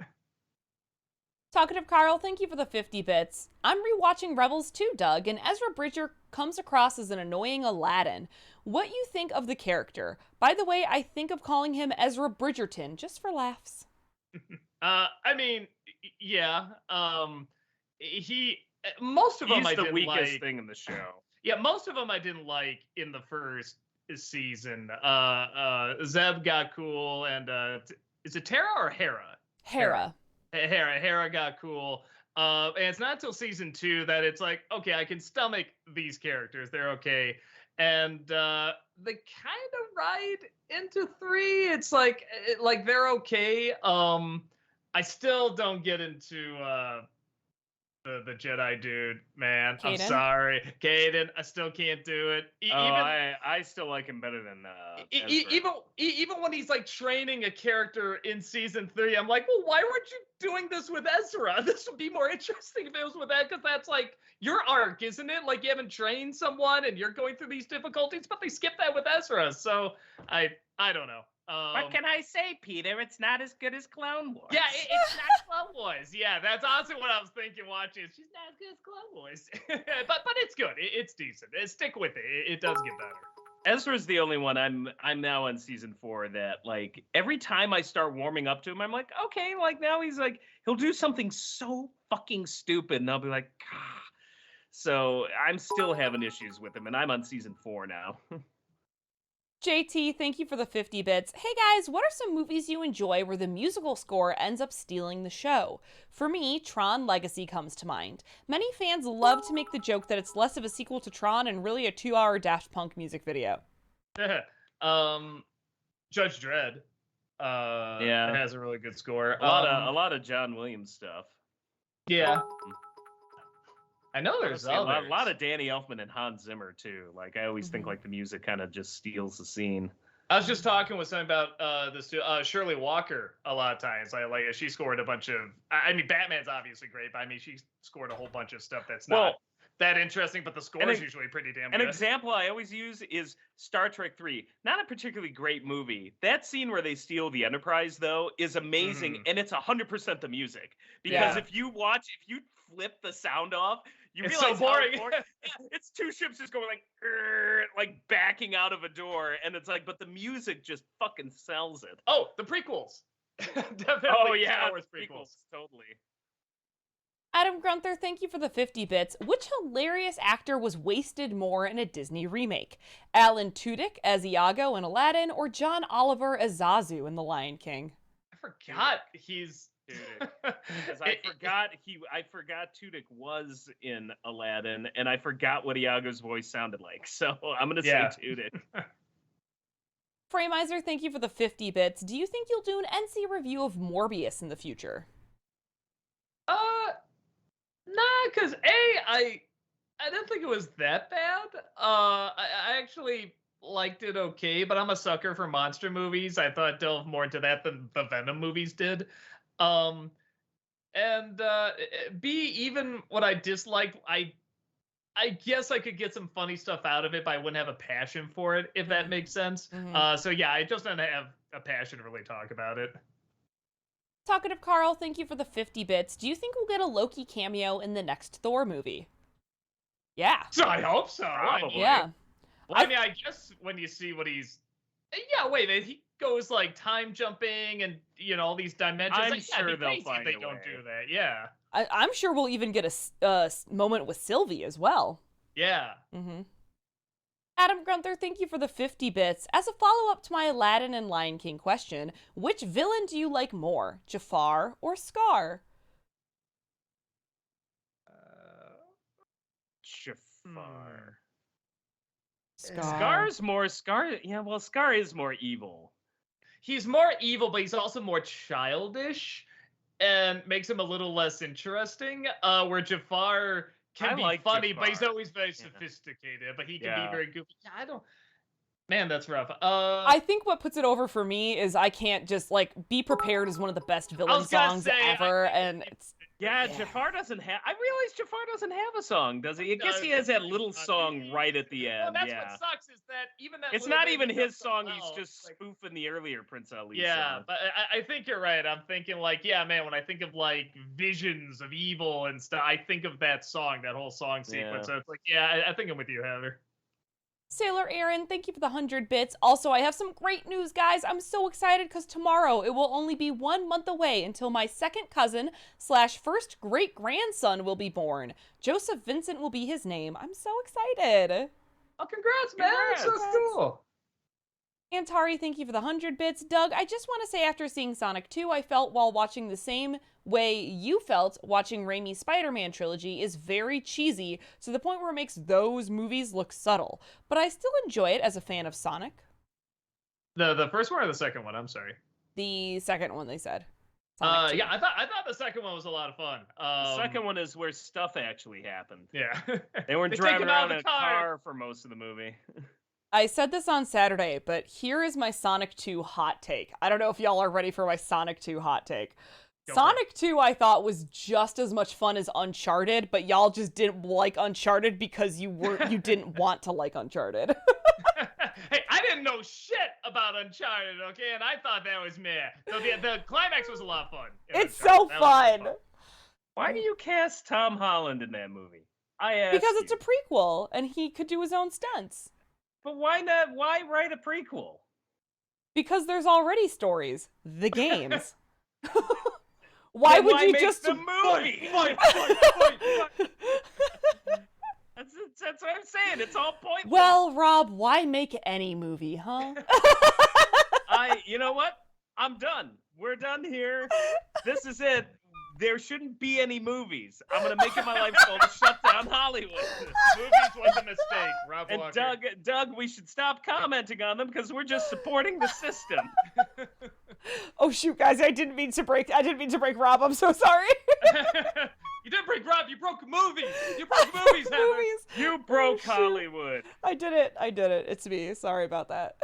Talkative Carl, thank you for the 50 bits. I'm rewatching Rebels too, Doug, and Ezra Bridger comes across as an annoying Aladdin. What you think of the character? By the way, I think of calling him Ezra Bridgerton, just for laughs. Most of them He's I the didn't weakest like. thing in the show. Yeah, most of them I didn't like in the first season. Zeb got cool, and is it Tara or Hera? Hera. Hera got cool. And it's not until season 2 that it's like, okay, I can stomach these characters. They're okay. And they kind of ride into 3. It's like they're okay. I still don't get into the Jedi dude, man. I'm Kanan? sorry, Caden. I still can't do it. I still like him better than Ezra. Even when he's like training a character in season 3, I'm like, well, why weren't you doing this with Ezra? This would be more interesting if it was with that, because that's like your arc, isn't it? Like you haven't trained someone and you're going through these difficulties, but they skip that with Ezra. So I don't know. What can I say, Peter? It's not as good as Clone Wars. Yeah, it's not Clone Wars. Yeah, that's honestly what I was thinking watching. She's not as good as Clone Wars. but it's good. It's decent. Stick with it. It does get better. Ezra's the only one I'm now on season 4 that like every time I start warming up to him, I'm like, okay, like now he's like he'll do something so fucking stupid, and I'll be like, ah. So I'm still having issues with him, and I'm on season 4 now. JT, thank you for the 50 bits. Hey guys, what are some movies you enjoy where the musical score ends up stealing the show? For me, Tron Legacy comes to mind. Many fans love to make the joke that it's less of a sequel to Tron and really a 2-hour Daft Punk music video. Judge Dredd has a really good score. A lot of John Williams stuff. Yeah. I know there's a others. lot of Danny Elfman and Hans Zimmer too. Like I always think like the music kind of just steals the scene. I was just talking with someone about this Shirley Walker a lot of times. Like she scored a bunch of. I mean, Batman's obviously great, but I mean, she scored a whole bunch of stuff that's not that interesting. But the score is usually pretty damn good. An example I always use is Star Trek 3. Not a particularly great movie. That scene where they steal the Enterprise though is amazing, and it's 100% the music. Because if you flip the sound off. It's realize so boring. It's two ships just going like backing out of a door, and it's like, but the music just fucking sells it. Oh, the prequels. Definitely. Oh yeah, Star Wars prequels. Totally. Adam Grunther, thank you for the 50 bits. Which hilarious actor was wasted more in a Disney remake? Alan Tudyk as Iago in Aladdin, or John Oliver as Zazu in The Lion King? I forgot he's. Because I forgot Tudyk was in Aladdin, and I forgot what Iago's voice sounded like. So I'm gonna say Tudyk. Frameizer, thank you for the 50 bits. Do you think you'll do an NC review of Morbius in the future? Nah, because I didn't think it was that bad. I actually liked it okay, but I'm a sucker for monster movies. I thought it delved more into that than the Venom movies did. Even what I disliked, I guess I could get some funny stuff out of it, but I wouldn't have a passion for it, if that makes sense. So yeah, I just don't have a passion to really talk about it. Talkative Carl, thank you for the 50 bits. Do you think we'll get a Loki cameo in the next Thor movie? Yeah. So I hope so. Probably. Yeah. Well, I mean, I guess when you see what he's... Yeah, wait, he goes like time jumping and all these dimensions. I'm like, sure they'll find they a don't way. do that. Yeah. I'm sure we'll even get a moment with Sylvie as well. Yeah. Adam Grunther, thank you for the 50 bits. As a follow-up to my Aladdin and Lion King question, which villain do you like more, Jafar or Scar? Jafar. Scar. Scar is more evil. He's more evil, but he's also more childish and makes him a little less interesting. Where Jafar can be funny, Jafar. But he's always very sophisticated. But he can be very goofy. Yeah, Man, that's rough. I think what puts it over for me is I can't just Be Prepared is one of the best villain songs ever, and it's. Yeah, Jafar doesn't have. I realize Jafar doesn't have a song, does he? I guess he has that little song right at the end. Well, that's what sucks is that even that. It's not even his song. He's just spoofing the earlier Prince Ali song. Yeah, but I think you're right. I'm thinking man, when I think of visions of evil and stuff, I think of that song, that whole song sequence. So it's I think I'm with you, Heather. Sailor Aaron, thank you for the 100 bits. Also, I have some great news, guys. I'm so excited because tomorrow it will only be 1 month away until my second cousin / first great grandson will be born. Joseph Vincent will be his name. I'm so excited. Oh, congrats, man. That's so cool. Antari, thank you for the 100 bits. Doug, I just want to say after seeing Sonic 2, I felt while watching the same way you felt watching Raimi's Spider-Man trilogy is very cheesy to the point where it makes those movies look subtle. But I still enjoy it as a fan of Sonic. The first one or the second one? I'm sorry. The second one, they said. Yeah, I thought the second one was a lot of fun. The second one is where stuff actually happened. Yeah. They weren't driving around in a car for most of the movie. I said this on Saturday, but here is my Sonic 2 hot take. I don't know if y'all are ready for my Sonic 2 hot take. Sonic 2 I thought was just as much fun as Uncharted, but y'all just didn't like Uncharted because you didn't want to like Uncharted. Hey, I didn't know shit about Uncharted, okay? And I thought that was meh. So the climax was a lot of fun. It's so fun. Why do you cast Tom Holland in that movie? Because it's a prequel, and he could do his own stunts. But why not? Why write a prequel? Because there's already stories. The games. Why would you just the movie? Fight. That's what I'm saying. It's all pointless. Well, Rob, why make any movie, huh? You know what? I'm done. We're done here. This is it. There shouldn't be any movies. I'm gonna make it my life goal to shut down Hollywood. Movies was a mistake, Rob And Walker. Doug, we should stop commenting on them because we're just supporting the system. Oh shoot, guys! I didn't mean to break Rob. I'm so sorry. You didn't break Rob. You broke movies. You broke movies, Heather. You broke Hollywood. I did it. It's me. Sorry about that.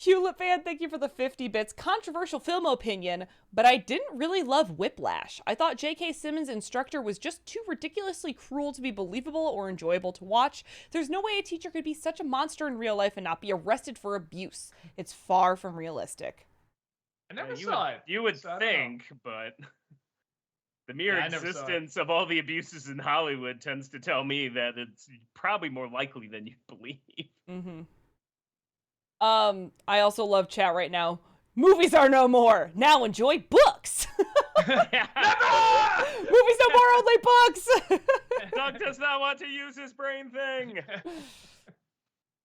Hewlett fan, thank you for the 50 bits. Controversial film opinion, but I didn't really love Whiplash. I thought J.K. Simmons' instructor was just too ridiculously cruel to be believable or enjoyable to watch. There's no way a teacher could be such a monster in real life and not be arrested for abuse. It's far from realistic. I never saw it. You would think, but the mere existence of all the abuses in Hollywood tends to tell me that it's probably more likely than you believe. Mm-hmm. I also love chat right now. Movies are no more. Now enjoy books. Never! Movies no more, only books. Doug does not want to use his brain thing.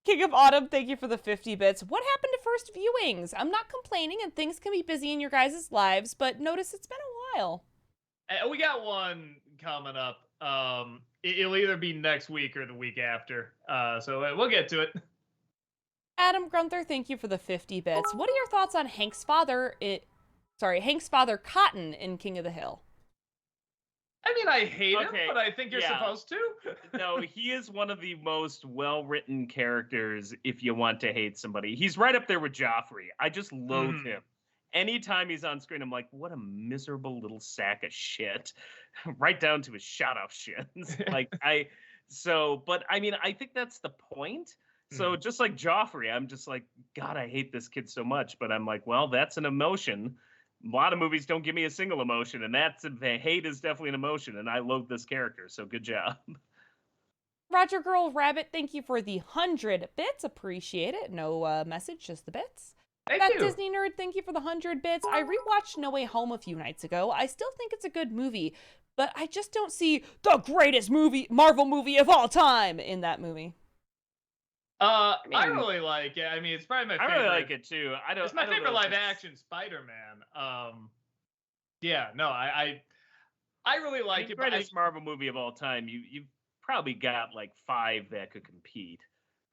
King of Autumn, thank you for the 50 bits. What happened to first viewings? I'm not complaining, and things can be busy in your guys' lives, but notice it's been a while. We got one coming up. It'll either be next week or the week after. So we'll get to it. Adam Grunther, thank you for the 50 bits. What are your thoughts on Hank's father Cotton in King of the Hill? I mean, I hate him, but I think you're supposed to. No, he is one of the most well-written characters if you want to hate somebody. He's right up there with Joffrey. I just loathe him. Anytime he's on screen, I'm like, what a miserable little sack of shit. Right down to his shut-off shins. But I mean, I think that's the point. So just like Joffrey, I'm just like, God, I hate this kid so much. But I'm like, well, that's an emotion. A lot of movies don't give me a single emotion. And the hate is definitely an emotion. And I loathe this character. So good job. Roger Girl Rabbit, thank you for the 100 bits. Appreciate it. No message, just the bits. Thank That you. Disney Nerd, thank you for the 100 bits. I rewatched No Way Home a few nights ago. I still think it's a good movie, but I just don't see the greatest Marvel movie of all time in that movie. I really like it. I mean, it's probably my favorite. I really like it too. It's my favorite live-action Spider-Man. Yeah, no, I really like it. Greatest Marvel movie of all time. You've probably got like 5 that could compete.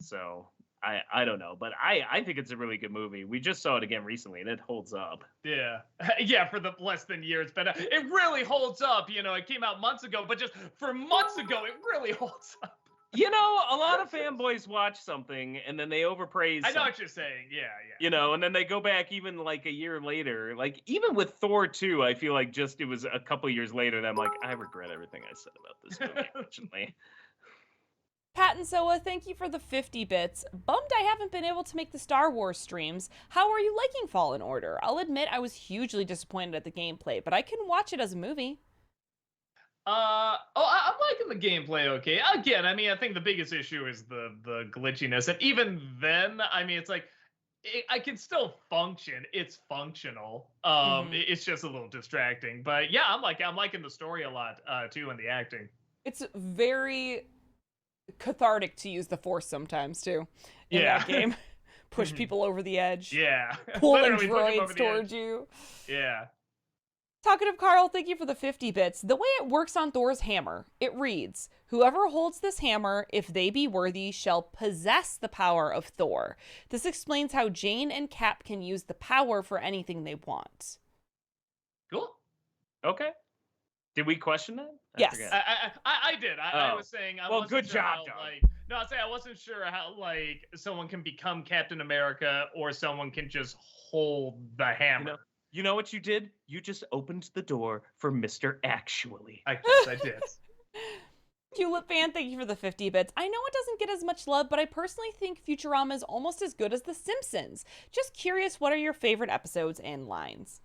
So I don't know, but I think it's a really good movie. We just saw it again recently, and it holds up. Yeah, yeah, for the less than years, but it really holds up. You know, it came out months ago, but just for months ago, it really holds up. You know, a lot of fanboys watch something and then they overpraise. I know what you're saying. Yeah. You know, and then they go back even like a year later. Like even with Thor 2, I feel like it was a couple years later that I'm like, I regret everything I said about this movie, unfortunately. Pat and Soa, thank you for the 50 bits. Bummed I haven't been able to make the Star Wars streams. How are you liking Fallen Order? I'll admit I was hugely disappointed at the gameplay, but I can watch it as a movie. I'm liking the gameplay. Okay, again, I mean, I think the biggest issue is the glitchiness, and even then, I mean, it's like I can still function. It's functional. It's just a little distracting. But yeah, I'm liking the story a lot too, and the acting. It's very cathartic to use the Force sometimes too in Yeah. that game. Push people over the edge. Yeah. Pulling Literally push 'em over droids the edge. towards you. Yeah. Talkative Carl, thank you for the 50 bits. The way it works on Thor's hammer, it reads, whoever holds this hammer, if they be worthy, shall possess the power of Thor. This explains how Jane and Cap can use the power for anything they want. Cool. Okay. Did we question that? Yes. forget. I did. I Oh. was saying. I Well, wasn't good sure job, how, Doug. like, no, I say I wasn't sure how like someone can become Captain America or someone can just hold the hammer. You know what you did? You just opened the door for Mr. Actually. I did. Tulip fan, thank you for the 50 bits. I know it doesn't get as much love, but I personally think Futurama is almost as good as The Simpsons. Just curious, what are your favorite episodes and lines?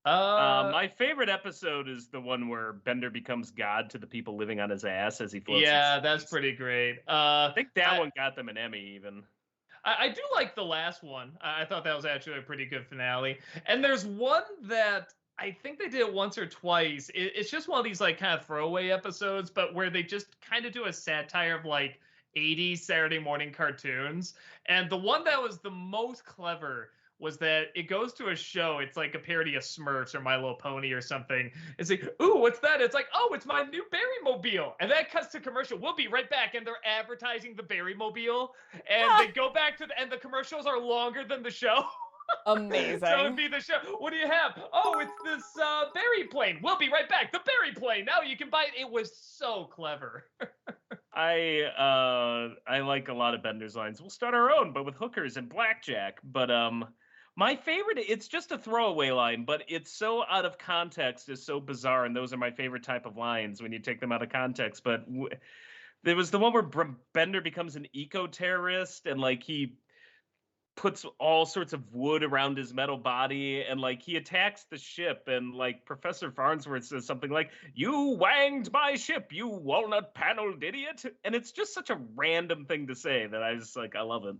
My favorite episode is the one where Bender becomes God to the people living on his ass as he floats. Yeah, that's pretty great. I think that one got them an Emmy even. I do like the last one. I thought that was actually a pretty good finale. And there's one that I think they did it once or twice. It's just one of these like kind of throwaway episodes, but where they just kind of do a satire of like 80s Saturday morning cartoons. And the one that was the most clever was that it goes to a show. It's like a parody of Smurfs or My Little Pony or something. It's like, ooh, what's that? It's like, oh, it's my new Berrymobile. And that cuts to commercial. We'll be right back. And they're advertising the Berrymobile. And they go back to and the commercials are longer than the show. Amazing. So it'd be the show. What do you have? Oh, it's this berry plane. We'll be right back. The berry plane. Now you can buy it. It was so clever. I like a lot of Bender's lines. We'll start our own, but with hookers and blackjack. But my favorite, it's just a throwaway line, but it's so out of context, is so bizarre, and those are my favorite type of lines when you take them out of context. But there was the one where Bender becomes an eco-terrorist, and like he puts all sorts of wood around his metal body, and like he attacks the ship, and like Professor Farnsworth says something like, "You wanged my ship, you walnut-paneled idiot," and it's just such a random thing to say that I just like, I love it.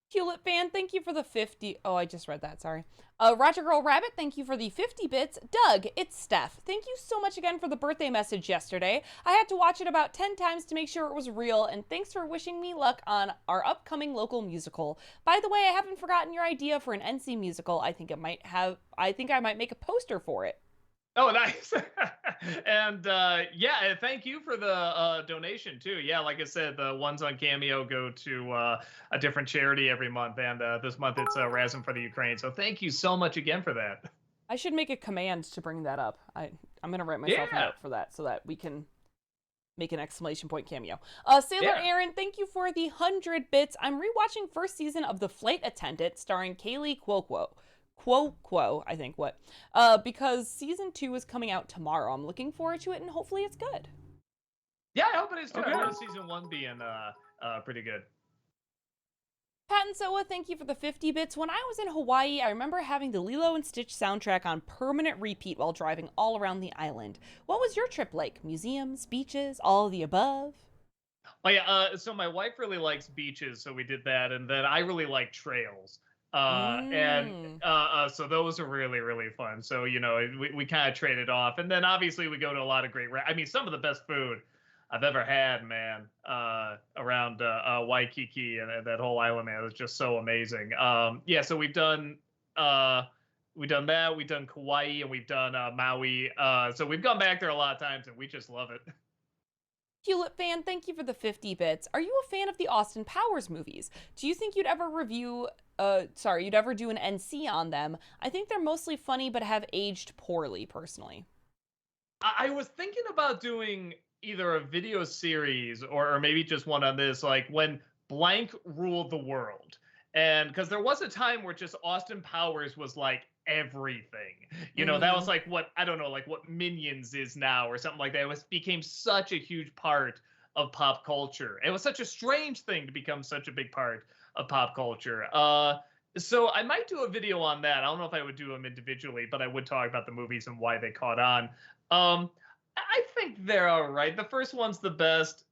Hewlett fan, thank you for the 50. Oh, I just read that, sorry. Roger Girl Rabbit, thank you for the 50 bits. Doug, it's Steph. Thank you so much again for the birthday message yesterday. I had to watch it about 10 times to make sure it was real, and thanks for wishing me luck on our upcoming local musical. By the way, I haven't forgotten your idea for an NC musical. I think I might make a poster for it. Oh, nice. And yeah, thank you for the donation too. Yeah, like I said, the ones on Cameo go to a different charity every month, and this month it's Rasm for the Ukraine. So thank you so much again for that. I should make a command to bring that up. I'm gonna write myself a note for that so that we can make an exclamation point cameo. Sailor Aaron, thank you for the 100 bits. I'm rewatching first season of The Flight Attendant starring Kaylee Cuoco, I think, because season 2 is coming out tomorrow. I'm looking forward to it, and hopefully it's good. Yeah, I hope it is too. I remember season 1 being pretty good. Pat and Soa, thank you for the 50 bits. When I was in Hawaii, I remember having the Lilo and Stitch soundtrack on permanent repeat while driving all around the island. What was your trip like? Museums, beaches, all of the above? Oh yeah, so my wife really likes beaches, so we did that, and then I really like trails. And so those are really, really fun. So, you know, we kind of traded off. And then obviously we go to a lot of great, I mean, some of the best food I've ever had, man, around Waikiki and that whole island, man. It was just so amazing. Yeah, so we've done that. We've done Kauai, and we've done Maui. So we've gone back there a lot of times, and we just love it. Hewlett fan, thank you for the 50 bits. Are you a fan of the Austin Powers movies? Do you think you'd ever do an NC on them? I think they're mostly funny but have aged poorly, personally. I was thinking about doing either a video series or maybe just one on this, like when blank ruled the world. And because there was a time where just Austin Powers was like everything, you know, that was like what Minions is now or something like that. It became such a huge part of pop culture. It was such a strange thing to become such a big part of pop culture. So I might do a video on that. I don't know if I would do them individually, but I would talk about the movies and why they caught on. I think they're all right. The first one's the best,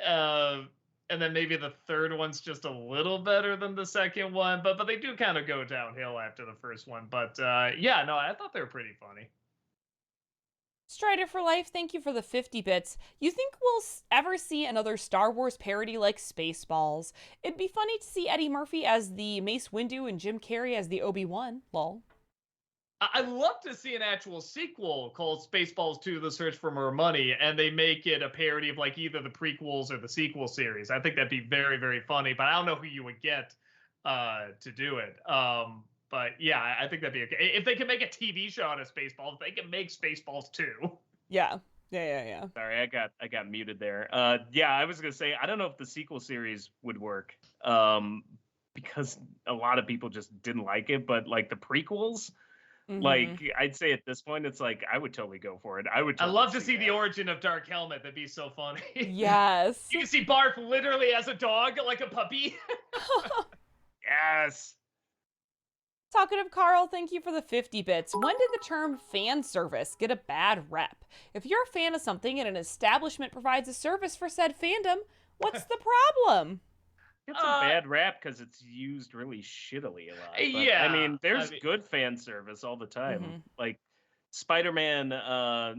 uh, and then maybe the third one's just a little better than the second one. But they do kind of go downhill after the first one. But yeah, no, I thought they were pretty funny. Strider for Life, thank you for the 50 bits. You think we'll ever see another Star Wars parody like Spaceballs? It'd be funny to see Eddie Murphy as the Mace Windu and Jim Carrey as the Obi-Wan. Lol. I'd love to see an actual sequel called Spaceballs 2: The Search for More Money, and they make it a parody of like either the prequels or the sequel series. I think that'd be very, very funny, but I don't know who you would get to do it. But yeah, I think that'd be okay. If they can make a TV show out of Spaceballs, they can make Spaceballs 2. Yeah. Yeah. Sorry, I got muted there. Yeah, I was gonna say I don't know if the sequel series would work, because a lot of people just didn't like it. But like the prequels, like I'd say at this point, it's like I would totally go for it. I would. I Totally love to see that. the origin of Dark Helmet. That'd be so funny. Yes. You can see Barf literally as a dog, like a puppy. Yes. Talkative Carl, thank you for the 50 bits. When did the term fan service get a bad rep? If you're a fan of something and an establishment provides a service for said fandom, what's the problem? It's a bad rap because it's used really shittily a lot. But, Yeah, I mean, there's good fan service all the time. Like Spider-Man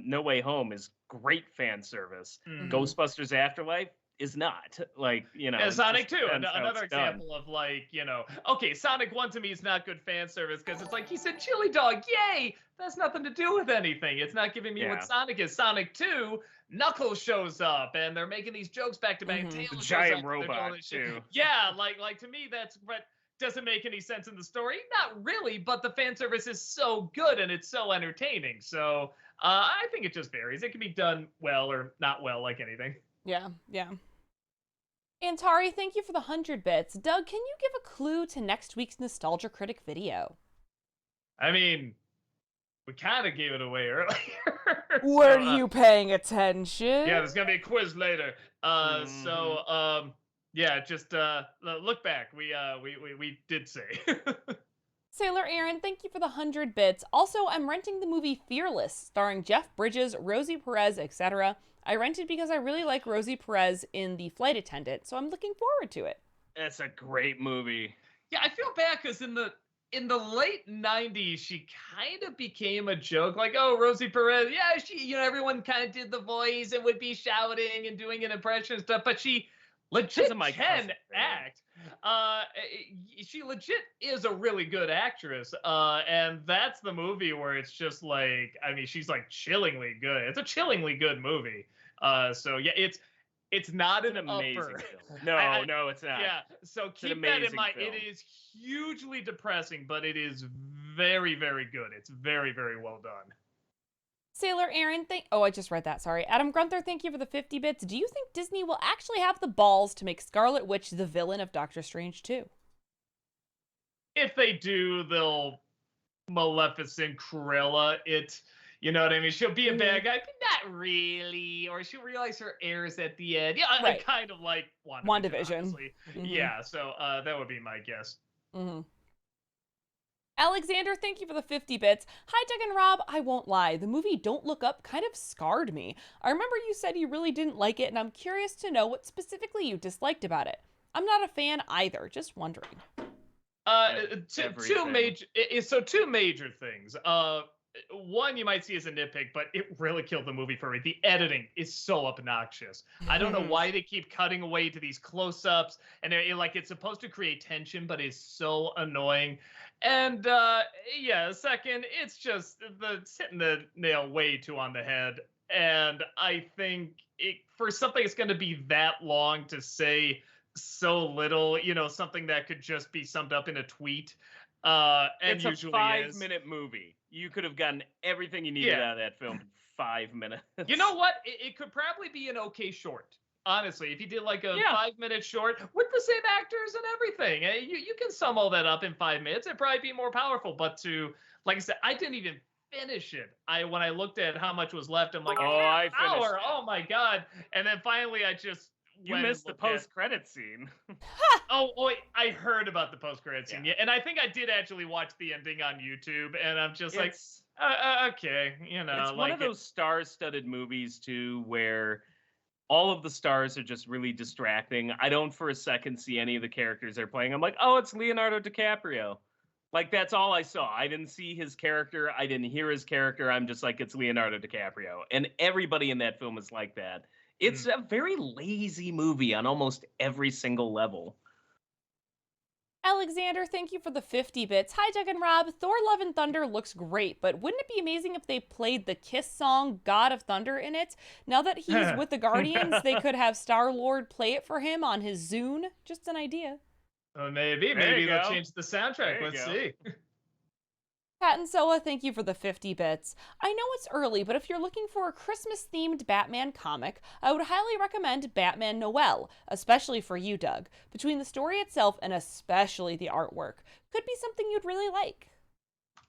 No Way Home is great fan service. Ghostbusters Afterlife is not. Like, you know. And Sonic 2, depends how another it's done. example of like, you know, okay, Sonic 1 to me is not good fan service because it's like, he said chili dog, yay! That's nothing to do with anything. It's not giving me what Sonic is. Sonic 2, Knuckles shows up and they're making these jokes back to back. The giant robot too. Yeah, like to me that's what doesn't make any sense in the story. Not really, but the fan service is so good and it's so entertaining. So I think it just varies. It can be done well or not well, like anything. Yeah. Antari, thank you for the 100 bits. Doug, can you give a clue to next week's Nostalgia Critic video? I mean, we kind of gave it away earlier. Were you paying attention? Yeah, there's gonna be a quiz later. Yeah, just look back. We did say. Sailor Aaron, thank you for the 100 bits. Also, I'm renting the movie Fearless, starring Jeff Bridges, Rosie Perez, etc. I rented because I really like Rosie Perez in The Flight Attendant, so I'm looking forward to it. That's a great movie. Yeah, I feel bad because in the late 90s, she kind of became a joke. Like, oh, Rosie Perez, yeah, everyone kind of did the voice and would be shouting and doing an impression and stuff, but she legit can act. She legit is a really good actress. And that's the movie where it's just like, I mean, she's like chillingly good. It's a chillingly good movie. So yeah, it's not an amazing upper. film. No, it's not. Yeah, so keep that in mind. It is hugely depressing, but it is very, very good. It's very, very well done. Sailor Aaron, I just read that, sorry. Adam Grunther, thank you for the 50 bits. Do you think Disney will actually have the balls to make Scarlet Witch the villain of Doctor Strange 2? If they do, they'll Maleficent Cruella it. You know what I mean? She'll be a bad guy, but not really. Or she'll realize her errors at the end. Yeah, right. Kind of like WandaVision. Yeah, so that would be my guess. Alexander, thank you for the 50 bits. Hi, Doug and Rob. I won't lie. The movie Don't Look Up kind of scarred me. I remember you said you really didn't like it, and I'm curious to know what specifically you disliked about it. I'm not a fan either. Just wondering. Two major things. One you might see as a nitpick, but it really killed the movie for me. The editing is so obnoxious. I don't know why they keep cutting away to these close-ups, and it's supposed to create tension, but it's so annoying. And second, it's just hitting the nail way too on the head. And I think for something that's going to be that long to say so little, something that could just be summed up in a tweet. And it's usually a 5-minute movie. You could have gotten everything you needed out of that film in 5 minutes. You know what? It could probably be an okay short. Honestly, if you did like a 5-minute short with the same actors and everything, you can sum all that up in 5 minutes. It'd probably be more powerful. But like I said, I didn't even finish it. When I looked at how much was left, I'm like, I finished hour. Oh my god! And then finally, I just You missed the post-credit scene. Wait, I heard about the post-credit scene, yeah, and I think I did actually watch the ending on YouTube, and I'm just like, okay, It's one of those star-studded movies too, where all of the stars are just really distracting. I don't for a second see any of the characters they're playing. I'm like, oh, it's Leonardo DiCaprio. Like, that's all I saw. I didn't see his character. I didn't hear his character. I'm just like, it's Leonardo DiCaprio. And everybody in that film is like that. It's a very lazy movie on almost every single level. Alexander, thank you for the 50 bits. Hi, Doug and Rob. Thor Love and Thunder looks great, but wouldn't it be amazing if they played the Kiss song God of Thunder in it? Now that he's with the Guardians, they could have Star-Lord play it for him on his Zune. Just an idea. Maybe they'll change the soundtrack. Let's see. Pat and Soa, thank you for the 50 bits. I know it's early, but if you're looking for a Christmas-themed Batman comic, I would highly recommend Batman Noel, especially for you, Doug. Between the story itself and especially the artwork, could be something you'd really like.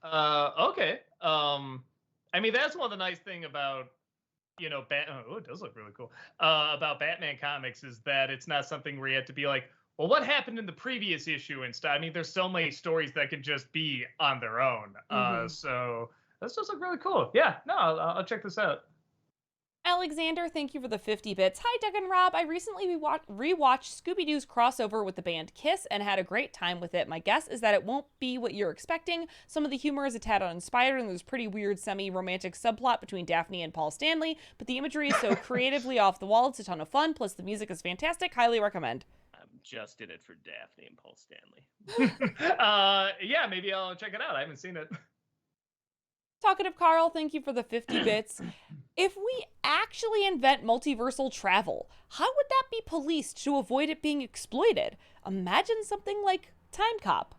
Okay. I mean, that's one of the nice thing about, it does look really cool. About Batman comics is that it's not something where you have to be like, well, what happened in the previous issue and stuff? I mean, there's so many stories that can just be on their own. So this does look really cool. Yeah, no, I'll check this out. Alexander, thank you for the 50 bits. Hi, Doug and Rob. I recently rewatched Scooby-Doo's crossover with the band Kiss and had a great time with it. My guess is that it won't be what you're expecting. Some of the humor is a tad uninspired, and there's a pretty weird semi-romantic subplot between Daphne and Paul Stanley, but the imagery is so creatively off the wall, it's a ton of fun, plus the music is fantastic. Highly recommend. Just in it for Daphne and Paul Stanley. Yeah, maybe I'll check it out. I haven't seen it. Talkative Carl, thank you for the 50 bits. If we actually invent multiversal travel, how would that be policed to avoid it being exploited? Imagine something like Time Cop.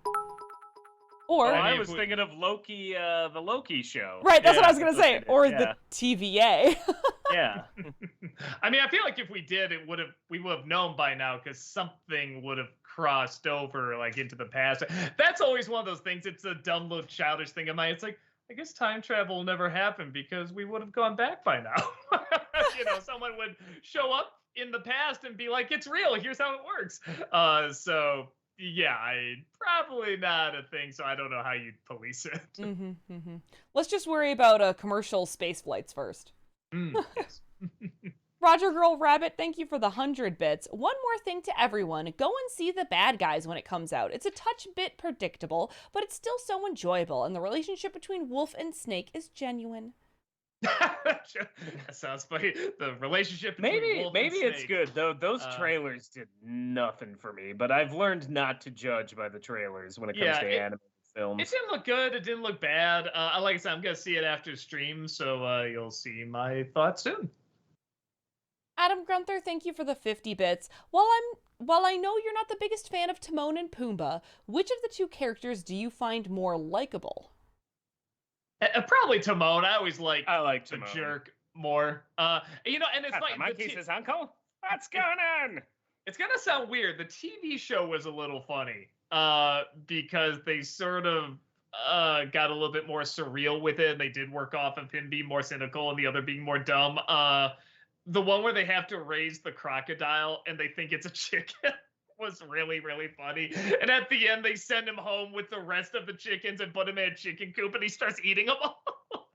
Or I was thinking of Loki, the Loki show. Right, that's what I was going to say. Or the TVA. Yeah. I mean, I feel like if we did, we would have known by now because something would have crossed over like into the past. That's always one of those things. It's a dumb little childish thing of mine. It's like, I guess time travel will never happen because we would have gone back by now. Someone would show up in the past and be like, it's real. Here's how it works. So yeah, probably not a thing. So I don't know how you'd police it. Let's just worry about commercial space flights first. Yes. Roger Girl Rabbit, thank you for the 100 bits. One more thing to everyone, go and see The Bad Guys when it comes out. It's a touch bit predictable, but it's still so enjoyable, and the relationship between Wolf and Snake is genuine. That sounds funny. The relationship between Wolf and Snake. It's good, though. Those trailers did nothing for me, but I've learned not to judge by the trailers when it comes to animated films. It didn't look good. It didn't look bad. Like I said, I'm going to see it after stream, so you'll see my thoughts soon. Adam Grunther, thank you for the 50 bits. While I know you're not the biggest fan of Timon and Pumbaa, which of the two characters do you find more likable? Probably Timon. I like Timon. The jerk more. And it's like monkey's uncle. What's going on? It's gonna sound weird. The TV show was a little funny because they sort of got a little bit more surreal with it. And they did work off of him being more cynical and the other being more dumb. The one where they have to raise the crocodile and they think it's a chicken was really, really funny. And at the end, they send him home with the rest of the chickens and put him in a chicken coop and he starts eating them all.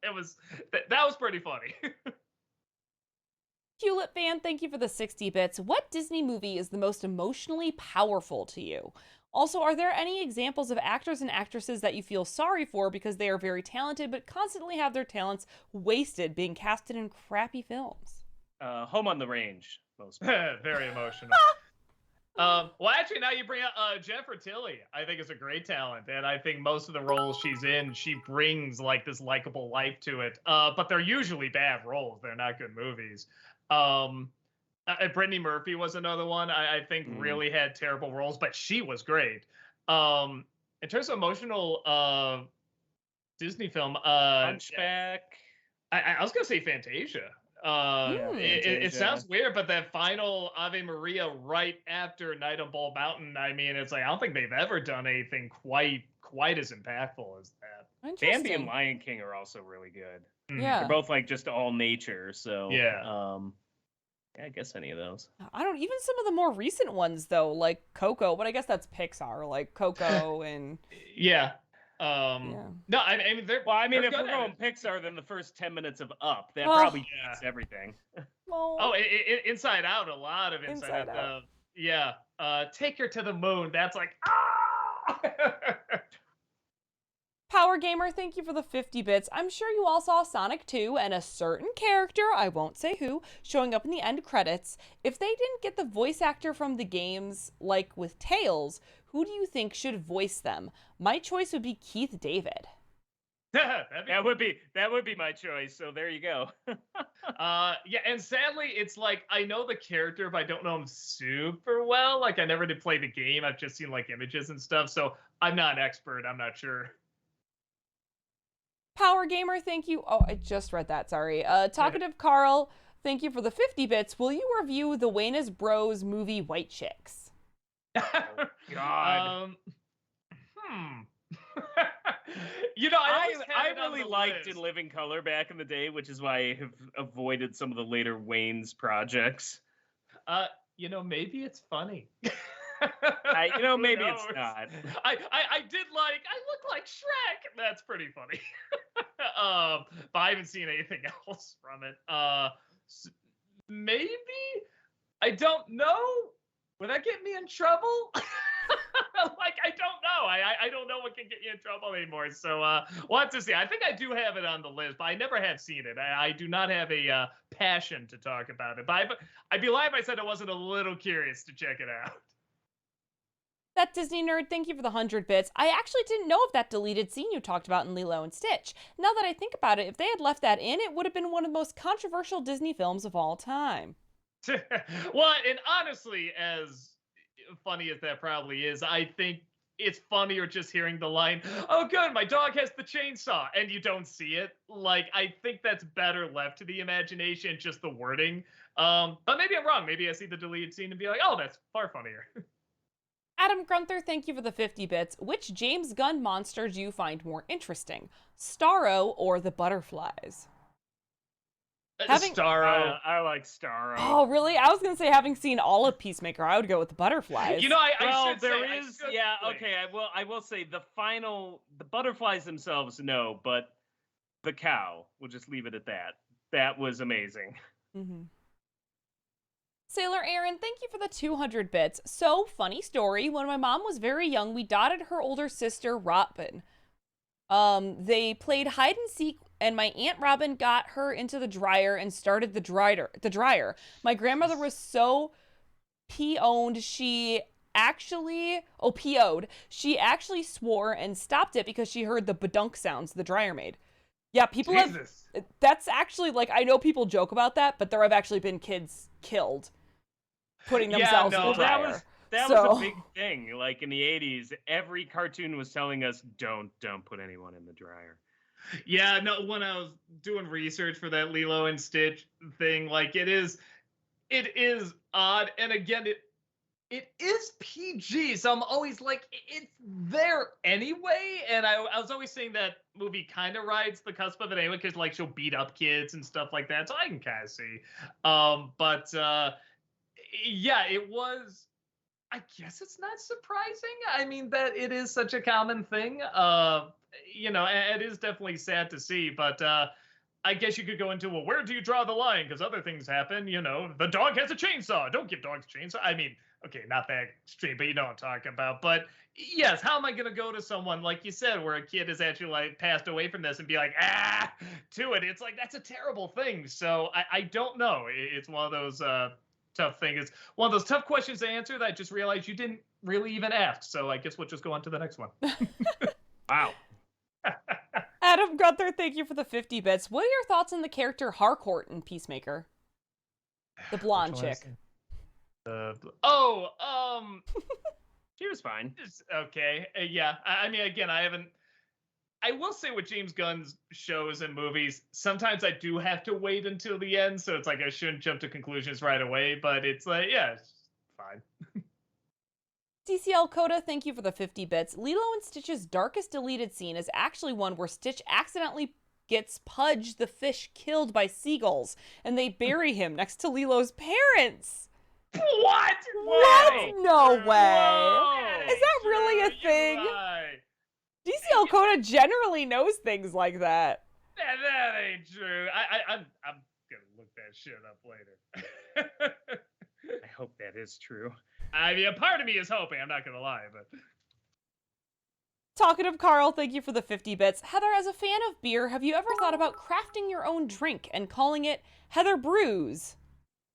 That was pretty funny. Hewlett fan, thank you for the 60 bits. What Disney movie is the most emotionally powerful to you? Also, are there any examples of actors and actresses that you feel sorry for because they are very talented but constantly have their talents wasted being casted in crappy films? Home on the Range. Very emotional. Well, actually, now you bring up Jennifer Tilly. I think is a great talent, and I think most of the roles she's in, she brings like this likable life to it. But they're usually bad roles. They're not good movies. Brittany Murphy was another one I think really had terrible roles, but she was great. In terms of emotional Disney film, Hunchback. I was gonna say Fantasia. It sounds weird, but that final Ave Maria right after Night on Bald Mountain, I mean, it's like I don't think they've ever done anything quite as impactful as that. Bambi and Lion King are also really good. Yeah, they're both like just all nature. So yeah. Yeah, I guess any of those. I don't even some of the more recent ones though, like Coco, but I guess that's Pixar, like Coco and Yeah. yeah. No, I mean they're Well, I mean, they're if we're good at going it. Pixar, then the first 10 minutes of Up, that Oh, probably Yeah. beats everything. well, Oh, Inside Out, a lot of Inside Out. Yeah. Take Her to the Moon. That's like ah. Power Gamer, thank you for the 50 bits. I'm sure you all saw Sonic 2 and a certain character, I won't say who, showing up in the end credits. If they didn't get the voice actor from the games, like with Tails, who do you think should voice them? My choice would be Keith David. That would be my choice. So there you go. Yeah, and sadly, it's like I know the character, but I don't know him super well. Like I never did play the game. I've just seen like images and stuff, so I'm not an expert. I'm not sure. Power Gamer, thank you. Oh, I just read that, sorry. Talkative Carl, thank you for the 50 bits. Will you review the Wayne's Bros movie White Chicks? God. I really liked In Living Color back in the day, which is why I have avoided some of the later Wayne's projects. Maybe it's funny. Maybe it's not. I look like Shrek. That's pretty funny. But I haven't seen anything else from it. Maybe I don't know. Would that get me in trouble? Like I don't know. I don't know what can get you in trouble anymore. So we'll have to see. I think I do have it on the list, but I never have seen it. I do not have a passion to talk about it. But I'd be lying if I said I wasn't a little curious to check it out. That Disney nerd, thank you for the 100 bits. I actually didn't know of that deleted scene you talked about in Lilo and Stitch. Now that I think about it, if they had left that in, it would have been one of the most controversial Disney films of all time. Well, and honestly, as funny as that probably is, I think it's funnier just hearing the line, "Oh, good, my dog has the chainsaw," and you don't see it. Like, I think that's better left to the imagination, just the wording. But maybe I'm wrong. Maybe I see the deleted scene and be like, "Oh, that's far funnier." Adam Grunther, thank you for the 50 bits. Which James Gunn monster do you find more interesting? Starro or the Butterflies? Starro. I like Starro. Oh, really? I was going to say, having seen all of Peacemaker, I would go with the Butterflies. Okay. I will say the butterflies themselves, no, but the cow. We'll just leave it at that. That was amazing. Mm-hmm. Sailor Aaron, thank you for the 200 bits. So, funny story. When my mom was very young, we dotted her older sister, Robin. They played hide and seek, and my Aunt Robin got her into the dryer and started the dryer. My grandmother was so PO'd, she PO'd. She actually swore and stopped it because she heard the badunk sounds the dryer made. Yeah, that's actually, like, I know people joke about that, but there have actually been kids killed putting themselves in the dryer. That was a big thing. Like in the 80s, every cartoon was telling us, don't put anyone in the dryer. Yeah, no, when I was doing research for that Lilo and Stitch thing, like it is odd. And again, it is PG, so I'm always like, it's there anyway. And I was always saying that movie kind of rides the cusp of it anyway, because like she'll beat up kids and stuff like that. So I can kind of see. Yeah, it was. I guess it's not surprising. I mean, that it is such a common thing. It is definitely sad to see, but I guess you could go into, well, where do you draw the line? Because other things happen. The dog has a chainsaw. Don't give dogs a chainsaw. I mean, okay, not that extreme, but you know what I'm talking about. But yes, how am I going to go to someone, like you said, where a kid has actually like passed away from this and be like, to it? It's like, that's a terrible thing. So I don't know. It's one of those tough things. It's one of those tough questions to answer that I just realized you didn't really even ask. So I guess we'll just go on to the next one. Wow. Adam Gunther, thank you for the 50 bits. What are your thoughts on the character Harcourt in Peacemaker? The blonde chick. She was fine. Okay. Yeah. I mean, again, I will say with James Gunn's shows and movies, sometimes I do have to wait until the end. So it's like I shouldn't jump to conclusions right away. But it's like, yeah, it's fine. CCL Coda, thank you for the 50 bits. Lilo and Stitch's darkest deleted scene is actually one where Stitch accidentally gets Pudge the fish killed by seagulls, and they bury him next to Lilo's parents. What? What? Wait. No way. Whoa. Is that really a thing? You're right. DC Alcona generally knows things like that. That ain't true. I'm gonna look that shit up later. I hope that is true. I mean, a part of me is hoping. I'm not gonna lie, but Talkative Carl, thank you for the 50 bits. Heather, as a fan of beer, have you ever thought about crafting your own drink and calling it Heather Brews?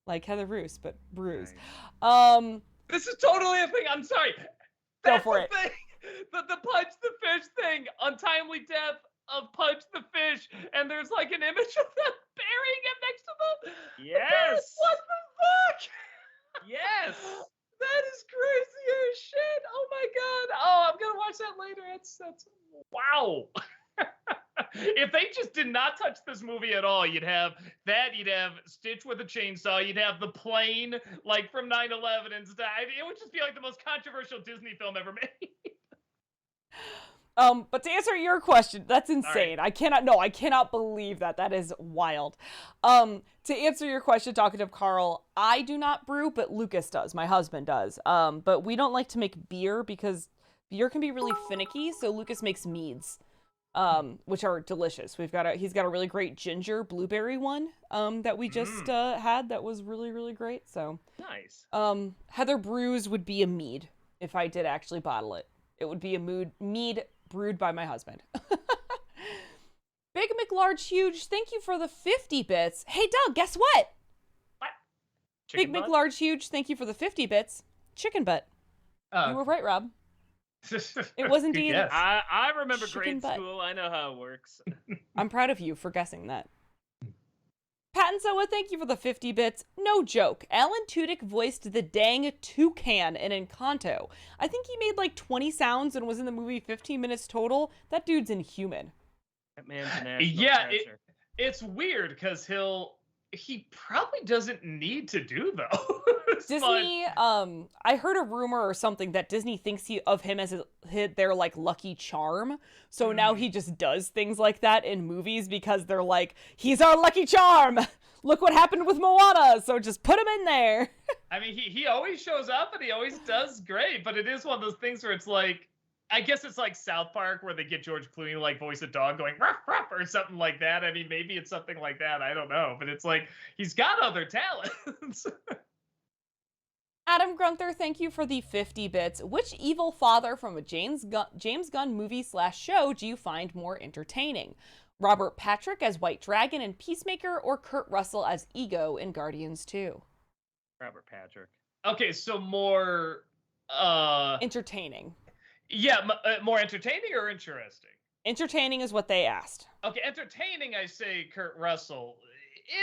Like Heather Bruce, but brews. this is totally a thing. I'm sorry. Go That's for the it. thing. The Pudge the Fish thing. Untimely death of Pudge the Fish, and there's like an image of them burying him next to the Yes. What the fuck? Yes. That is crazy as shit. Oh my god. Oh, I'm gonna watch that later. That's wow. If they just did not touch this movie at all, you'd have Stitch with a chainsaw, you'd have the plane like from 9/11 and stuff. It would just be like the most controversial Disney film ever made. But to answer your question, that's insane. Right. I cannot believe that. That is wild. To answer your question, Talkative Carl, I do not brew, but Lucas does. My husband does. But we don't like to make beer because beer can be really finicky, so Lucas makes meads, which are delicious. He's got a really great ginger blueberry one, that we just had that was really, really great. So Nice. Heather Brews would be a mead if I did actually bottle it. It would be a mead brewed by my husband. Big McLarge Huge, thank you for the 50 bits. Hey, Doug, guess what? Chicken Big butt? McLarge Huge, thank you for the 50 bits. Chicken butt. You were right, Rob. It was indeed. Yes. I remember Chicken grade butt. school. I know how it works. I'm proud of you for guessing that. Pattinsoa, thank you for the 50 bits. No joke. Alan Tudyk voiced the dang toucan in Encanto. I think he made like 20 sounds and was in the movie 15 minutes total. That dude's inhuman. That man's a national Yeah, treasure. it's weird because he probably doesn't need to do though. Disney, I heard a rumor or something that Disney thinks of him as their like lucky charm. So now he just does things like that in movies because they're like, he's our lucky charm. Look what happened with Moana. So just put him in there. I mean, he always shows up and he always does great, but it is one of those things where it's like, I guess it's like South Park where they get George Clooney to like voice a dog going ruff ruff or something like that. I mean, maybe it's something like that. I don't know, but it's like he's got other talents. Adam Grunther, thank you for the 50 bits. Which evil father from a James Gunn movie / show do you find more entertaining? Robert Patrick as White Dragon in Peacemaker or Kurt Russell as Ego in Guardians 2? Robert Patrick. Okay, so more Entertaining. yeah, more entertaining or interesting? Entertaining is what they asked. Okay, entertaining, I say Kurt Russell.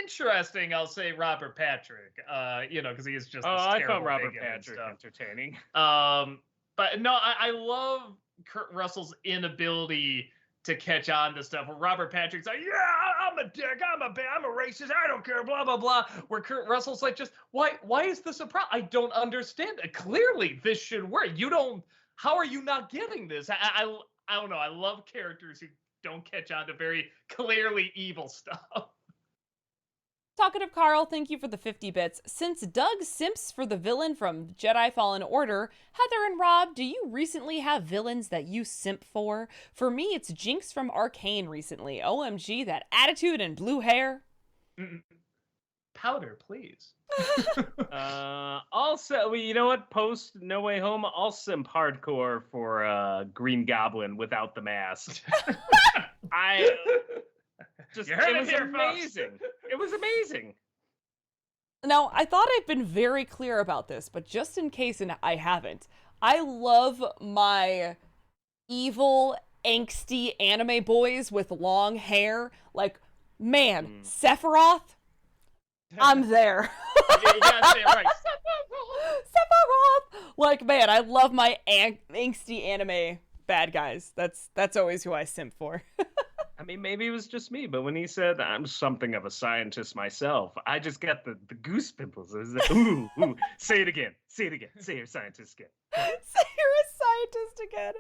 Interesting, I'll say Robert Patrick. Because he is just. Oh, this I terrible found Robert bigot and Patrick stuff. entertaining. But no, I love Kurt Russell's inability to catch on to stuff. Where Robert Patrick's like, yeah, I'm a dick, I'm a racist, I don't care, blah blah blah. Where Kurt Russell's like, just why is this a problem? I don't understand it. Clearly, this should work. You don't. How are you not getting this? I don't know. I love characters who don't catch on to very clearly evil stuff. Talkative Carl, thank you for the 50 bits. Since Doug simps for the villain from Jedi Fallen Order, Heather and Rob, do you recently have villains that you simp for? For me, it's Jinx from Arcane recently. OMG, that attitude and blue hair. Powder, please. Also, you know what? Post No Way Home, I'll simp hardcore for Green Goblin without the mask. It was amazing. It was amazing. Now, I thought I'd been very clear about this, but just in case I haven't, I love my evil, angsty anime boys with long hair. Like, man, Sephiroth, I'm there. You gotta say it right. Sephiroth! Like, man, I love my angsty anime bad guys. That's always who I simp for. I mean, maybe it was just me, but when he said, I'm something of a scientist myself, I just got the goose pimples. It was like, ooh, say it again. Say it again. Say you're a scientist again. Say you're a scientist again.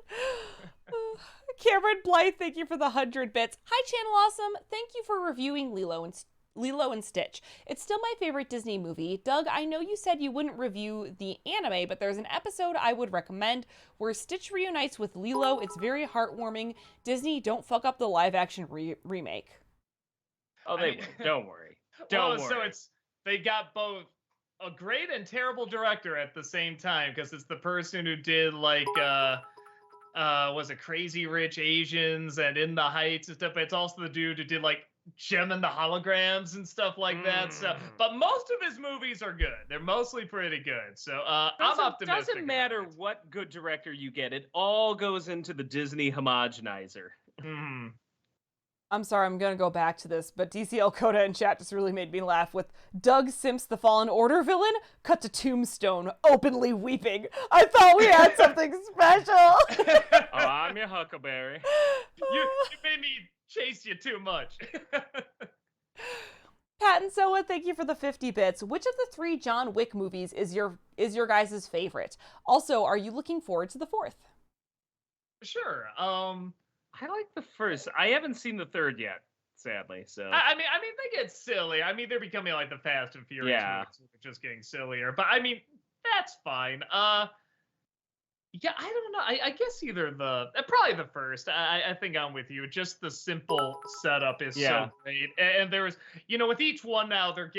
Cameron Blythe, thank you for the 100 bits. Hi, Channel Awesome. Thank you for reviewing Lilo and Stitch. It's still my favorite Disney movie. Doug, I know you said you wouldn't review the anime, but there's an episode I would recommend where Stitch reunites with Lilo. It's very heartwarming. Disney, don't fuck up the live-action remake. Oh, they will. Don't worry. Don't worry. So they got both a great and terrible director at the same time, because it's the person who did like was it Crazy Rich Asians and In the Heights and stuff, but it's also the dude who did like Gem and the Holograms and stuff like that. So, but most of his movies are good. They're mostly pretty good. So I'm optimistic. Doesn't matter what good director you get. It all goes into the Disney homogenizer. I'm sorry, I'm going to go back to this, but DCL Coda in chat just really made me laugh with Doug Simps, the Fallen Order villain, cut to Tombstone, openly weeping. I thought we had something special. Oh, I'm your Huckleberry. You made me chase you too much. Pat and Soa, thank you for the 50 bits. Which of the 3 John Wick movies is your guys' favorite? Also, are you looking forward to the 4th? Sure. I like the first. I haven't seen the 3rd yet, sadly. So I mean, they get silly. I mean, they're becoming like the Fast and Furious movies, just getting sillier. But I mean, that's fine. Yeah, I don't know. I guess either probably the first. I think I'm with you. Just the simple setup is so great. And there was, with each one now, they're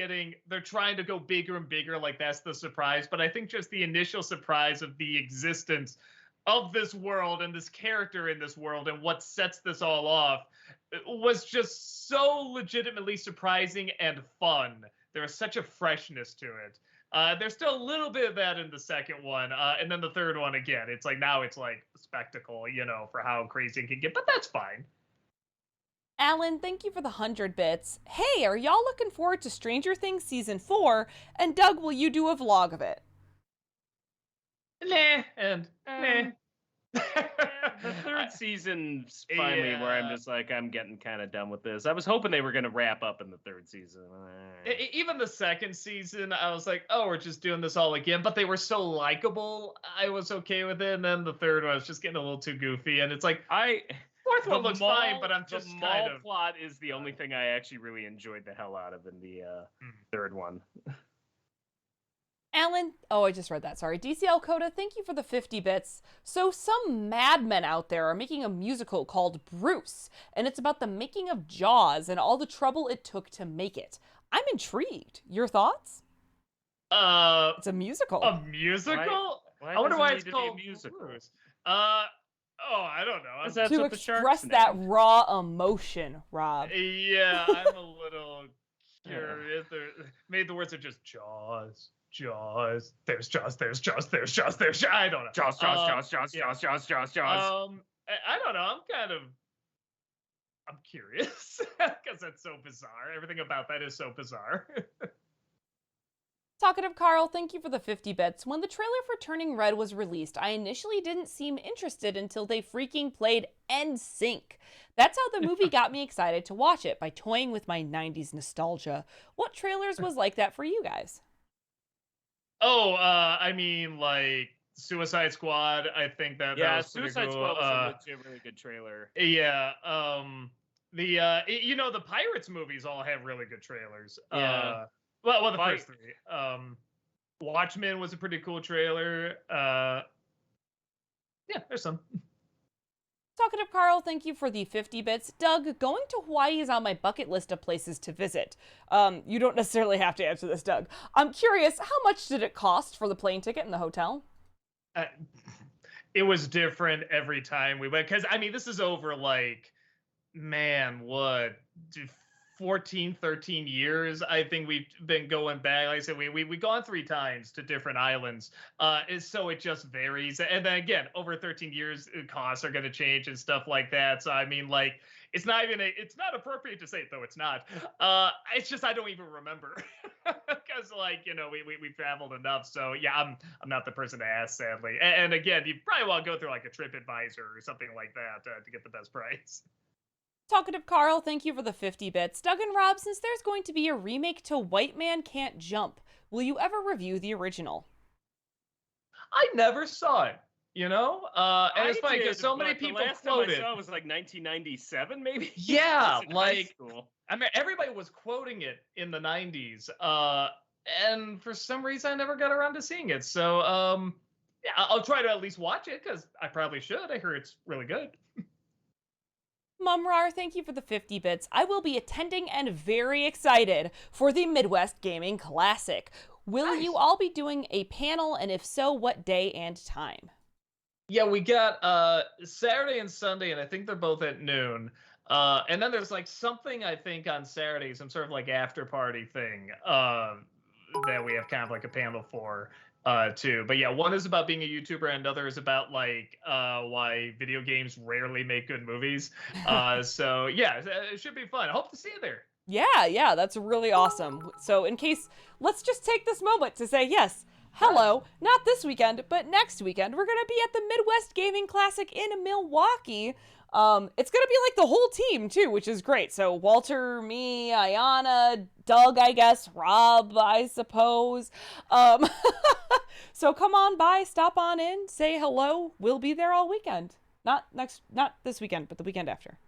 trying to go bigger and bigger. Like that's the surprise. But I think just the initial surprise of the existence of this world and this character in this world and what sets this all off was just so legitimately surprising and fun. There was such a freshness to it. There's still a little bit of that in the second one. And then the third one, again, it's like now it's like a spectacle, for how crazy it can get. But that's fine. Alan, thank you for the 100 bits. Hey, are y'all looking forward to Stranger Things Season 4? And Doug, will you do a vlog of it? Nah, and nah. The 3rd season's finally where I'm just like, I'm getting kind of done with this. I was hoping they were going to wrap up in the 3rd season. Even the 2nd season, I was like, oh, we're just doing this all again. But they were so likable, I was okay with it. And then the 3rd one was just getting a little too goofy. And it's like, 4th one looks fine, but I'm just the mall plot is the only thing I actually really enjoyed the hell out of in the 3rd one. Alan, I just read that, sorry. DCL Coda, thank you for the 50 bits. So some madmen out there are making a musical called Bruce, and it's about the making of Jaws and all the trouble it took to make it. I'm intrigued. Your thoughts? It's a musical. A musical? Why I wonder why it's called called Bruce. I don't know. To express that raw emotion, Rob. Yeah, I'm a little curious. Maybe the words are just Jaws. Jaws. There's Jaws. There's Jaws. There's Jaws. There's Jaws. I don't know. Jaws. I don't know. I'm curious because that's so bizarre. Everything about that is so bizarre. Talkative Carl, thank you for the 50 bits. When the trailer for Turning Red was released, I initially didn't seem interested until they freaking played NSYNC. That's how the movie got me excited to watch it, by toying with my 90s nostalgia. What trailers was like that for you guys? I mean, like Suicide Squad. I think that was Suicide Squad was a legit really good trailer. Yeah. The Pirates movies all have really good trailers. Yeah. Well, the first 3. Watchmen was a pretty cool trailer. Yeah, there's some. Talkative Carl, thank you for the 50 bits. Doug, going to Hawaii is on my bucket list of places to visit. You don't necessarily have to answer this, Doug. I'm curious, how much did it cost for the plane ticket and the hotel? It was different every time we went. Because, I mean, this is over, 14, 13 years. I think we've been going back. Like I said, we've gone 3 times to different islands. So it just varies. And then again, over 13 years, costs are going to change and stuff like that. So I mean, it's not appropriate to say it, though it's not. It's just I don't even remember because we traveled enough. So yeah, I'm not the person to ask, sadly. And again, you probably want to go through a TripAdvisor or something like that to get the best price. Talkative Carl, thank you for the 50 bits. Doug and Rob, since there's going to be a remake to White Man Can't Jump, will you ever review the original? I never saw it. you know? And it's funny because so many but the people last time I quoted. saw it was like 1997, maybe. Yeah, I was in high like school. I mean, everybody was quoting it in the 90s. And for some reason, I never got around to seeing it. So, yeah, I'll try to at least watch it because I probably should. I hear it's really good. Mumrar, thank you for the 50 bits. I will be attending and very excited for the Midwest Gaming Classic. Will Nice. you all be doing a panel, and if so, what day and time? Yeah, we got Saturday and Sunday, and I think they're both at noon. And then there's like something I think on Saturday, some sort of like after party thing that we have kind of like a panel for too. But yeah, one is about being a YouTuber, and another is about like why video games rarely make good movies. So yeah, it should be fun. I hope to see you there. Yeah, that's really awesome. So, in case, let's just take this moment to say yes. Hello, not this weekend, but next weekend, we're going to be at the Midwest Gaming Classic in Milwaukee. It's going to be like the whole team, too, which is great. So, Walter, me, Ayana, Doug, I guess, Rob, I suppose. So, come on by, stop on in, say hello. We'll be there all weekend. Not this weekend, but the weekend after.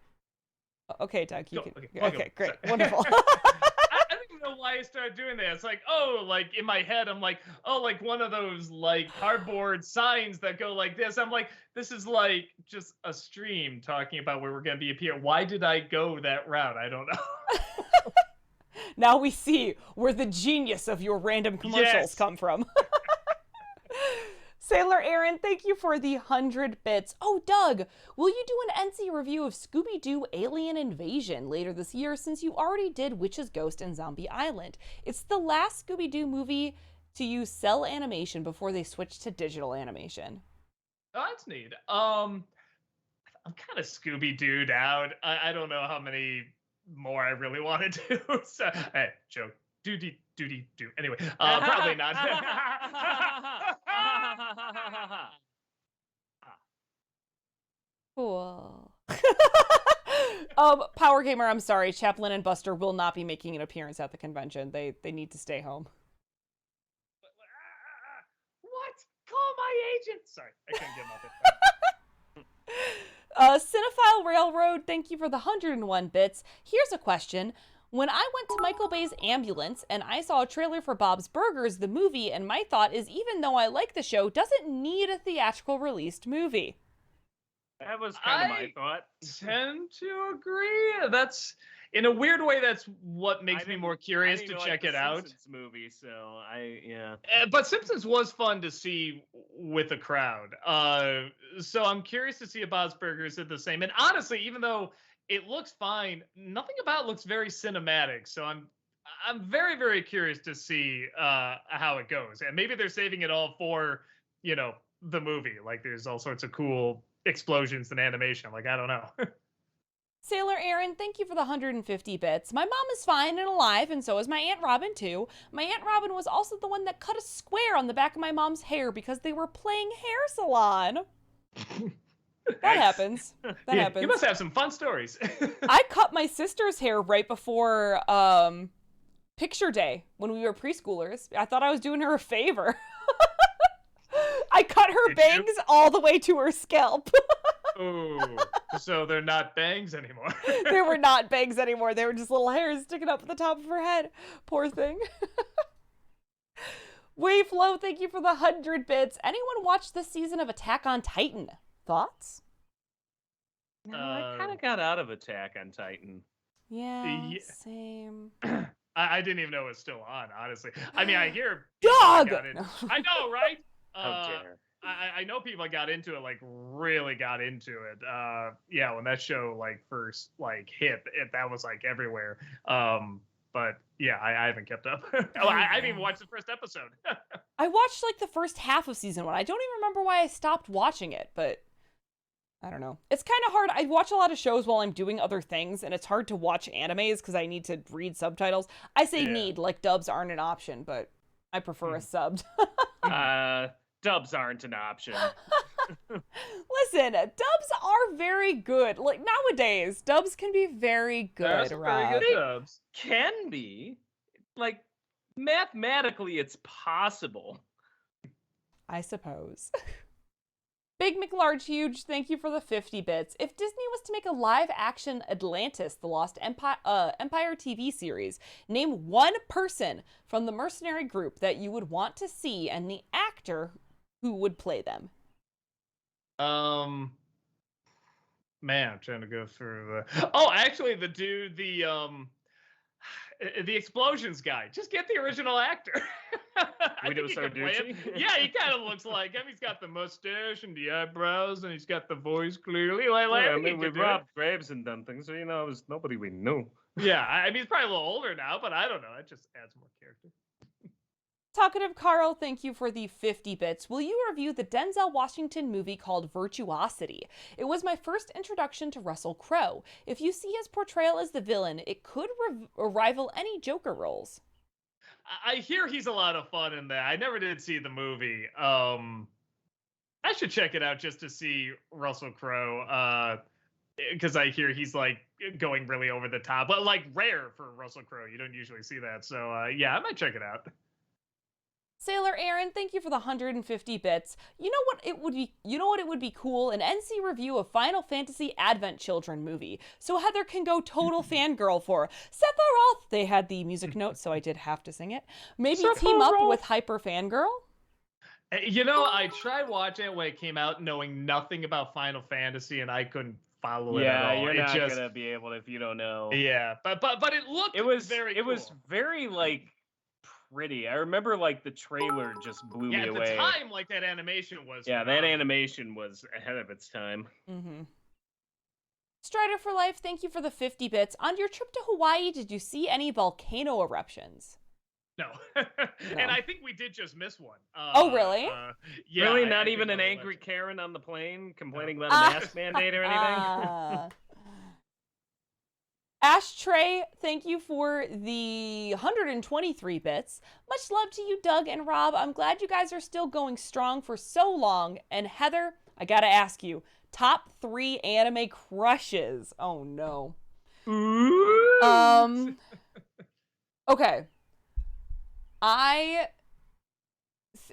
Okay, Doug, you Go, can. I'll go. Okay, great. Sorry. Wonderful. I don't even know why I started doing that. It's like, oh, like in my head, I'm like, oh, like one of those like cardboard signs that go like this. I'm like, this is like just a stream talking about where we're gonna be up here. Why did I go that route? I don't know. Now we see where the genius of your random commercials Yes. come from. Sailor Aaron, thank you for the 100 bits. Oh, Doug, will you do an NC review of Scooby-Doo Alien Invasion later this year, since you already did Witch's Ghost and Zombie Island? It's the last Scooby-Doo movie to use cell animation before they switched to digital animation. Oh, that's neat. I'm kind of Scooby-Dooed out. I don't know how many more I really want to do. So, hey, joke. Doody. Anyway, probably not. Cool. Power Gamer, I'm sorry. Chaplin and Buster will not be making an appearance at the convention. They need to stay home. What? Call my agent. Sorry, I couldn't get my Cinephile Railroad, thank you for the 101 bits. Here's a question. When I went to Michael Bay's Ambulance and I saw a trailer for Bob's Burgers, the movie, and my thought is, even though I like the show, doesn't need a theatrical released movie. That was kind of my thought. Tend to agree. That's in a weird way. That's what makes me more curious to check it out. Simpsons movie, so yeah. But Simpsons was fun to see with a crowd. So I'm curious to see if Bob's Burgers did the same. And honestly, even though it looks fine, nothing about it looks very cinematic. So I'm very, very curious to see how it goes. And maybe they're saving it all for, the movie. Like there's all sorts of cool explosions and animation. Like, I don't know. Sailor Aaron, thank you for the 150 bits. My mom is fine and alive, and so is my Aunt Robin, too. My Aunt Robin was also the one that cut a square on the back of my mom's hair because they were playing hair salon. That happens. That happens. You must have some fun stories. I cut my sister's hair right before picture day when we were preschoolers. I thought I was doing her a favor. I cut her bangs all the way to her scalp. Ooh, so they're not bangs anymore. They were not bangs anymore. They were just little hairs sticking up at the top of her head. Poor thing. Waveflow, thank you for the 100 bits. Anyone watch this season of Attack on Titan? Thoughts? No, I kind of got out of Attack on Titan. Yeah, same. I didn't even know it was still on, honestly. I mean, I hear Dog! I know, right? How dare. I know people got into it, like really got into it. Yeah, when that show like first like hit, that was like everywhere. But yeah, I haven't kept up. I didn't even watch the first episode. I watched like the first half of season 1. I don't even remember why I stopped watching it, but I don't know. It's kind of hard. I watch a lot of shows while I'm doing other things, and it's hard to watch animes because I need to read subtitles. I say need, like dubs aren't an option, but I prefer a subbed. Dubs aren't an option. Listen, dubs are very good. Like nowadays, dubs can be very good, Rob. Very good dubs. Can be. Like, mathematically, it's possible. I suppose. Big McLarge Huge, thank you for the 50 bits. If Disney was to make a live-action Atlantis, the Lost Empire TV series, name one person from the mercenary group that you would want to see and the actor who would play them. Man, I'm trying to go through the... Oh, actually, the dude, the explosions guy. Just get the original actor. Guido Sarducci? Yeah, he kind of looks like him. He's got the mustache and the eyebrows, and he's got the voice clearly. I mean, we've robbed graves and done things, so, you know, it was nobody we knew. Yeah, I mean, he's probably a little older now, but I don't know. It just adds more character. Talkative Carl, thank you for the 50 bits. Will you review the Denzel Washington movie called Virtuosity? It was my first introduction to Russell Crowe. If you see his portrayal as the villain, it could rival any Joker roles. I hear he's a lot of fun in that. I never did see the movie. I should check it out just to see Russell Crowe, because I hear he's like going really over the top, but like rare for Russell Crowe. You don't usually see that. So yeah, I might check it out. Sailor Aaron, thank you for the 150 bits. You know what it would be cool? An NC review of Final Fantasy Advent Children movie. So Heather can go total fangirl for Sephiroth. They had the music notes, so I did have to sing it. Maybe team up with Hyper Fangirl? You know, I tried watching it when it came out knowing nothing about Final Fantasy, and I couldn't follow it at all. Yeah, you're not gonna be able to if you don't know. Yeah, but it looked very cool. It was very like pretty. I remember like the trailer just blew me away. At the time, like that animation was. Yeah, that animation was ahead of its time. Mm-hmm. Strider for Life, thank you for the 50 bits. On your trip to Hawaii, did you see any volcano eruptions? No. And I think we did just miss one. Oh, really? Yeah. Really? Not even an angry Karen on the plane complaining about a mask mandate or anything? Ashtray, thank you for the 123 bits. Much love to you, Doug and Rob. I'm glad you guys are still going strong for so long. And Heather, I gotta ask you, top 3 anime crushes. Oh, no. Okay. I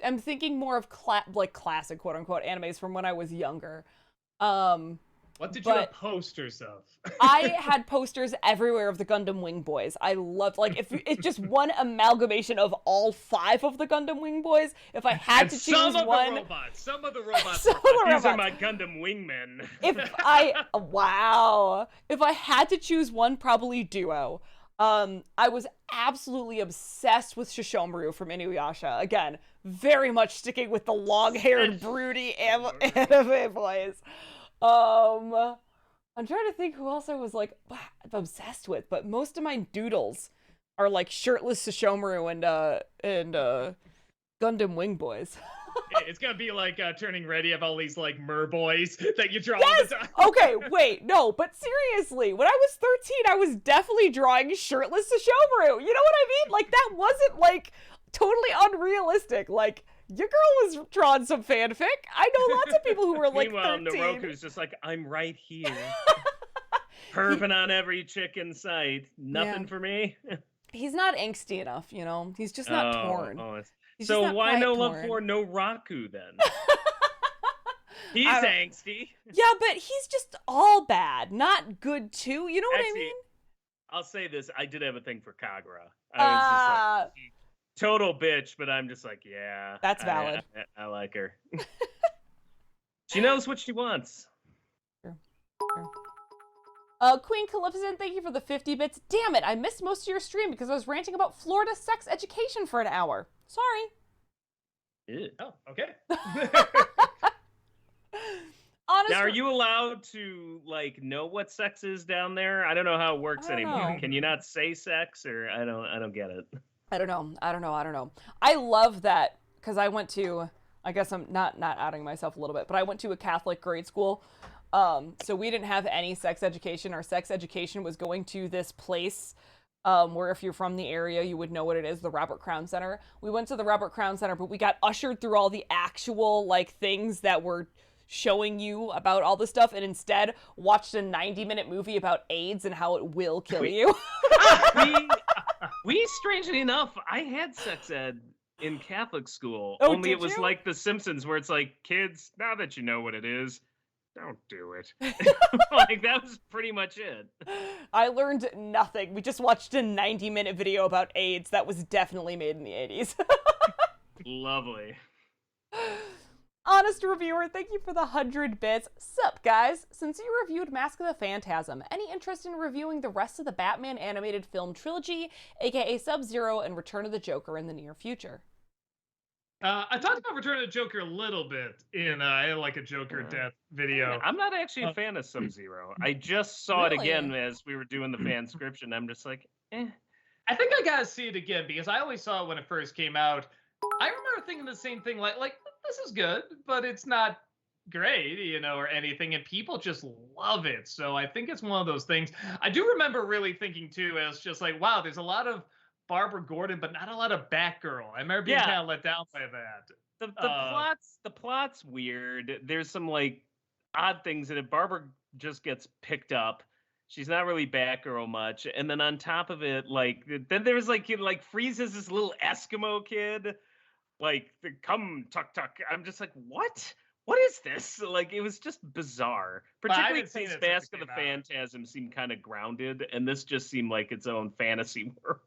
am thinking more of classic quote-unquote animes from when I was younger. What did you have posters of? I had posters everywhere of the Gundam Wing Boys. I loved, like, if it's just one amalgamation of all 5 of the Gundam Wing Boys. If I had to choose some of one, some of the robots. These are my Gundam Wingmen. If I had to choose one, probably Duo. I was absolutely obsessed with Shishomaru from Inuyasha. Again, very much sticking with the long-haired, broody anime boys. I'm trying to think who else I was like obsessed with, but most of my doodles are like shirtless Shishomaru and Gundam Wing Boys. It's gonna be like Turning Red. You have all these like mer boys that you draw yes! all the time. Okay, wait, no, but seriously, when I was 13, I was definitely drawing shirtless Shishomaru. You know what I mean? Like, that wasn't like totally unrealistic. Like, your girl was drawing some fanfic. I know lots of people who were like Meanwhile, 13. Noroku's just like, I'm right here. Perving on every chick in sight. Nothing for me. He's not angsty enough, you know? He's just not torn. So why no love for Noroku then? He's angsty. Yeah, but he's just all bad, not good too. You know what I mean? I'll say this. I did have a thing for Kagura. I was just like, total bitch, but I'm just like, yeah. That's valid. I like her. She knows what she wants. Sure. Queen Calypso, thank you for the 50 bits. Damn it, I missed most of your stream because I was ranting about Florida sex education for an hour. Sorry. Ew. Oh, okay. Now, are you allowed to like know what sex is down there? I don't know how it works anymore. Know. Can you not say sex, or I don't get it. I don't know. I love that because I went to, I guess I'm not outing myself a little bit, but I went to a Catholic grade school. So we didn't have any sex education. Our sex education was going to this place where if you're from the area, you would know what it is, the Robert Crown Center. We went to the Robert Crown Center, but we got ushered through all the actual like things that were showing you about all this stuff, and instead watched a 90-minute movie about AIDS and how it will kill you. we strangely enough, I had sex ed in Catholic school. Oh, Only it did was you? like The Simpsons, where it's like, kids, now that you know what it is, don't do it. Like that was pretty much it. I learned nothing. We just watched a 90-minute video about AIDS that was definitely made in the 80s. Lovely. Honest Reviewer, thank you for the 100 bits. Sup, guys? Since you reviewed Mask of the Phantasm, any interest in reviewing the rest of the Batman animated film trilogy, aka Sub-Zero and Return of the Joker in the near future? I talked about Return of the Joker a little bit in like a Joker death video. I'm not actually a fan of Sub-Zero. I just saw Really? it again as we were doing the fanscription. I'm just like, eh. I think I gotta see it again because I only saw it when it first came out. I remember thinking the same thing, like this is good, but it's not great, or anything, and people just love it. So I think it's one of those things. I do remember really thinking too, as just like, wow, there's a lot of Barbara Gordon, but not a lot of Batgirl. I remember being kind of let down by that. The plot's weird. There's some like odd things in it. Barbara just gets picked up. She's not really Batgirl much, and then on top of it, like then there's like Freeze's this little Eskimo kid, like the come tuck tuck. I'm just like, what? What is this? Like it was just bizarre. Particularly since Mask of the Phantasm seemed kind of grounded, and this just seemed like its own fantasy world.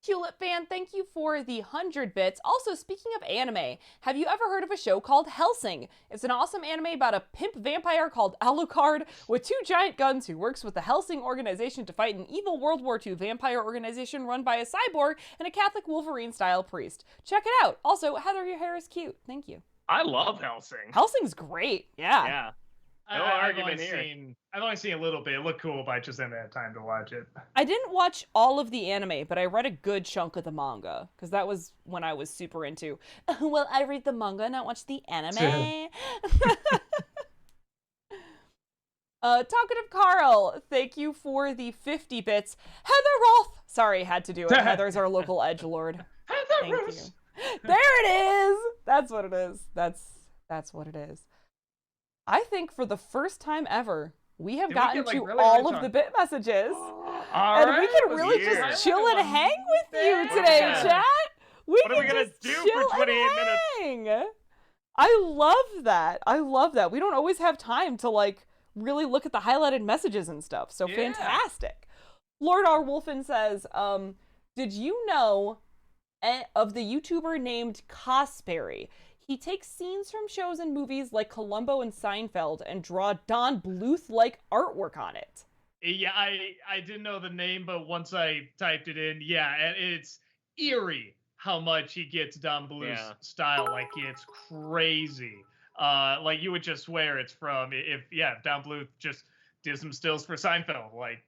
Tulip fan, thank you for the 100 bits. Also, speaking of anime, have you ever heard of a show called Hellsing? It's an awesome anime about a pimp vampire called Alucard with 2 giant guns who works with the Hellsing organization to fight an evil World War II vampire organization run by a cyborg and a Catholic Wolverine-style priest. Check it out. Also, Heather, your hair is cute. Thank you. I love Hellsing. Hellsing's great. Yeah. Yeah. No I've argument here. only seen a little bit. It looked cool, but I just haven't had time to watch it. I didn't watch all of the anime, but I read a good chunk of the manga because that was when I was super into. Well, I read the manga, not watch the anime. Talkative Carl, thank you for the 50 bits. Heather Roth, sorry, had to do it. Heather's our local edgelord. Thank you. There it is. That's what it is. That's what it is. I think for the first time ever, we have gotten to really all of the bit messages. And we can really just chill and hang with you today, chat. What are we going to do for 28 minutes? I love that. I love that. We don't always have time to like really look at the highlighted messages and stuff. So fantastic. Lord R. Wolfen says, did you know of the YouTuber named Cosperry? He takes scenes from shows and movies like Columbo and Seinfeld and draw Don Bluth-like artwork on it. Yeah, I didn't know the name, but once I typed it in, and it's eerie how much he gets Don Bluth's style. Like, it's crazy. Like, you would just swear it's from, if Don Bluth just did some stills for Seinfeld. Like,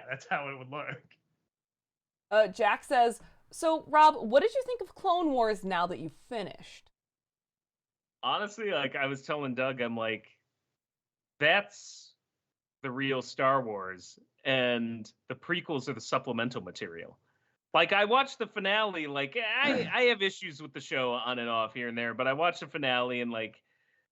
that's how it would look. Jack says, so, Rob, what did you think of Clone Wars now that you've finished? Honestly, like I was telling Doug, I'm like, that's the real Star Wars, and the prequels are the supplemental material. Like I watched the finale, like I have issues with the show on and off here and there, but I watched the finale and like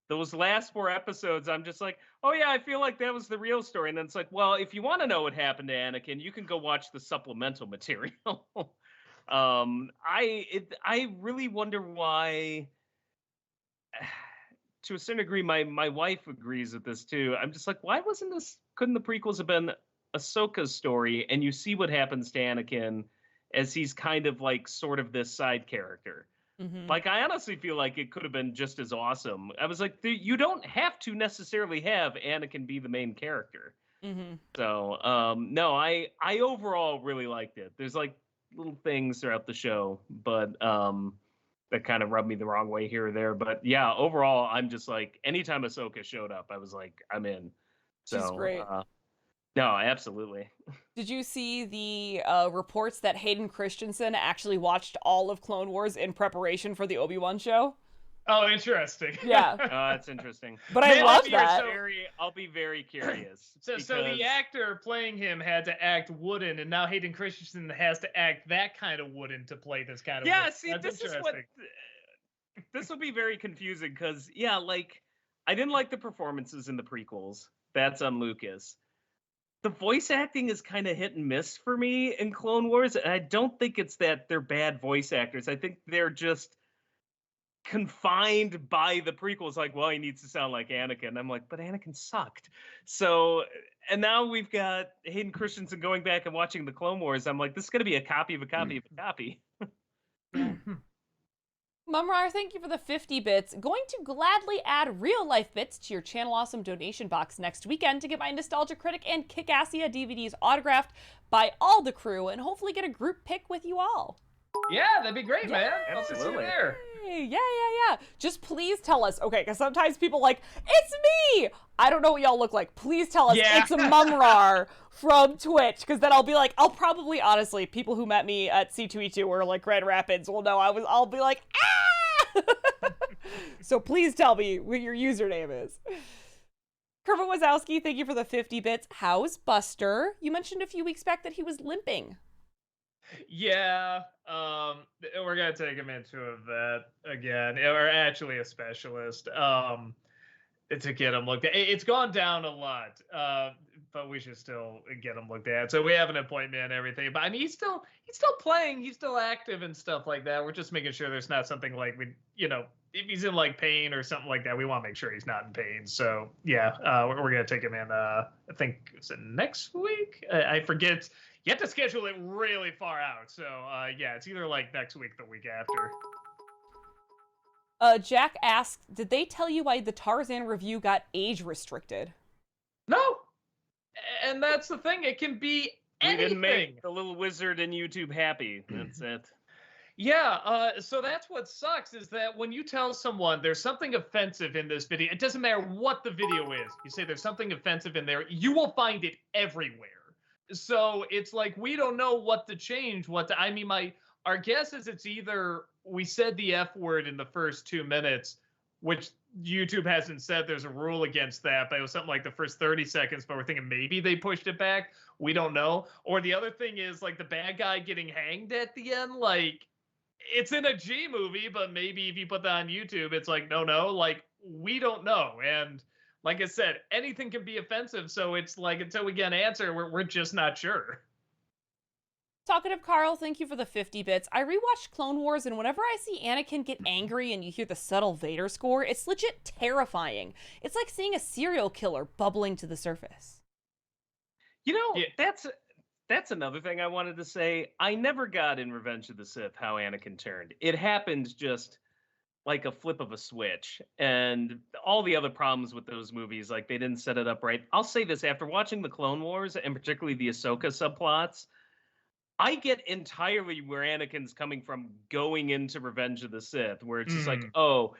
those last 4 episodes, I'm just like, oh yeah, I feel like that was the real story. And then it's like, well, if you want to know what happened to Anakin, you can go watch the supplemental material. I really wonder why. To a certain degree, my wife agrees with this too. I'm just like, why couldn't the prequels have been Ahsoka's story? And you see what happens to Anakin as he's kind of like sort of this side character. Mm-hmm. Like, I honestly feel like it could have been just as awesome. I was like, you don't have to necessarily have Anakin be the main character. Mm-hmm. So, no, I overall really liked it. There's like little things throughout the show, but that kind of rubbed me the wrong way here or there. But yeah, overall, I'm just like, anytime Ahsoka showed up, I was like, I'm in. So, she's great. No, absolutely. Did you see the reports that Hayden Christensen actually watched all of Clone Wars in preparation for the Obi-Wan show? Oh, interesting. Yeah. That's interesting. But I love that. I'll be very curious. So the actor playing him had to act wooden, and now Hayden Christensen has to act that kind of wooden to play this kind of wooden. See, this is what... This will be very confusing, because, like, I didn't like the performances in the prequels. That's on Lucas. the voice acting is kind of hit and miss for me in Clone Wars. And I don't think it's that they're bad voice actors. I think they're just confined by the prequels. Like, well, he needs to sound like Anakin. I'm like, but Anakin sucked. So, and now we've got Hayden Christensen going back and watching the Clone Wars. I'm like, this is going to be a copy of a copy of a copy. Mumrar, thank you for the 50 bits. Going to gladly add real-life bits to your Channel Awesome donation box next weekend to get my Nostalgia Critic and Kick-Assia DVDs autographed by all the crew and hopefully get a group pic with you all. Yeah, that'd be great, man. I'll see you Absolutely. there. Yeah. Just please tell us, okay, because sometimes people like, it's me! I don't know what y'all look like. Please tell us Yeah. it's Mumrar from Twitch, because then I'll be like, I'll probably, honestly, people who met me at C2E2 or like Grand Rapids will know I'll be like, ah! So please tell me what your username is. Kermit Wazowski, thank you for the 50 bits. How's Buster? You mentioned a few weeks back that he was limping. Yeah, we're gonna take him into a vet again, or actually a specialist, to get him looked at. It's gone down a lot, but we should still get him looked at. So we have an appointment and everything. But I mean, he's still playing, he's still active and stuff like that. We're just making sure there's not something like if he's in like pain or something like that, we want to make sure he's not in pain. So yeah, we're gonna take him in. I think it's next week. I forget. You have to schedule it really far out. So, yeah, it's either like next week or the week after. Jack asked, did they tell you why the Tarzan review got age restricted? No. And that's the thing. It can be anything. We didn't make the little wizard in YouTube happy. That's it. Yeah, so that's what sucks is that when you tell someone there's something offensive in this video, it doesn't matter what the video is. You say there's something offensive in there, you will find it everywhere. So it's like we don't know what to change. Our guess is it's either we said the F word in the first 2 minutes, which YouTube hasn't said there's a rule against that, but it was something like the first 30 seconds, but we're thinking maybe they pushed it back. We don't know. Or the other thing is like the bad guy getting hanged at the end, like it's in a G movie, but maybe if you put that on YouTube, it's like, no, like we don't know. And like I said, anything can be offensive, so it's like until we get an answer, we're just not sure. Talkative Carl, thank you for the 50 bits. I rewatched Clone Wars, and whenever I see Anakin get angry and you hear the subtle Vader score, it's legit terrifying. It's like seeing a serial killer bubbling to the surface. Yeah. That's another thing I wanted to say. I never got in Revenge of the Sith how Anakin turned. It happened just like a flip of a switch, and all the other problems with those movies, like they didn't set it up right. I'll say this, after watching the Clone Wars and particularly the Ahsoka subplots, I get entirely where Anakin's coming from going into Revenge of the Sith, where it's just like, oh,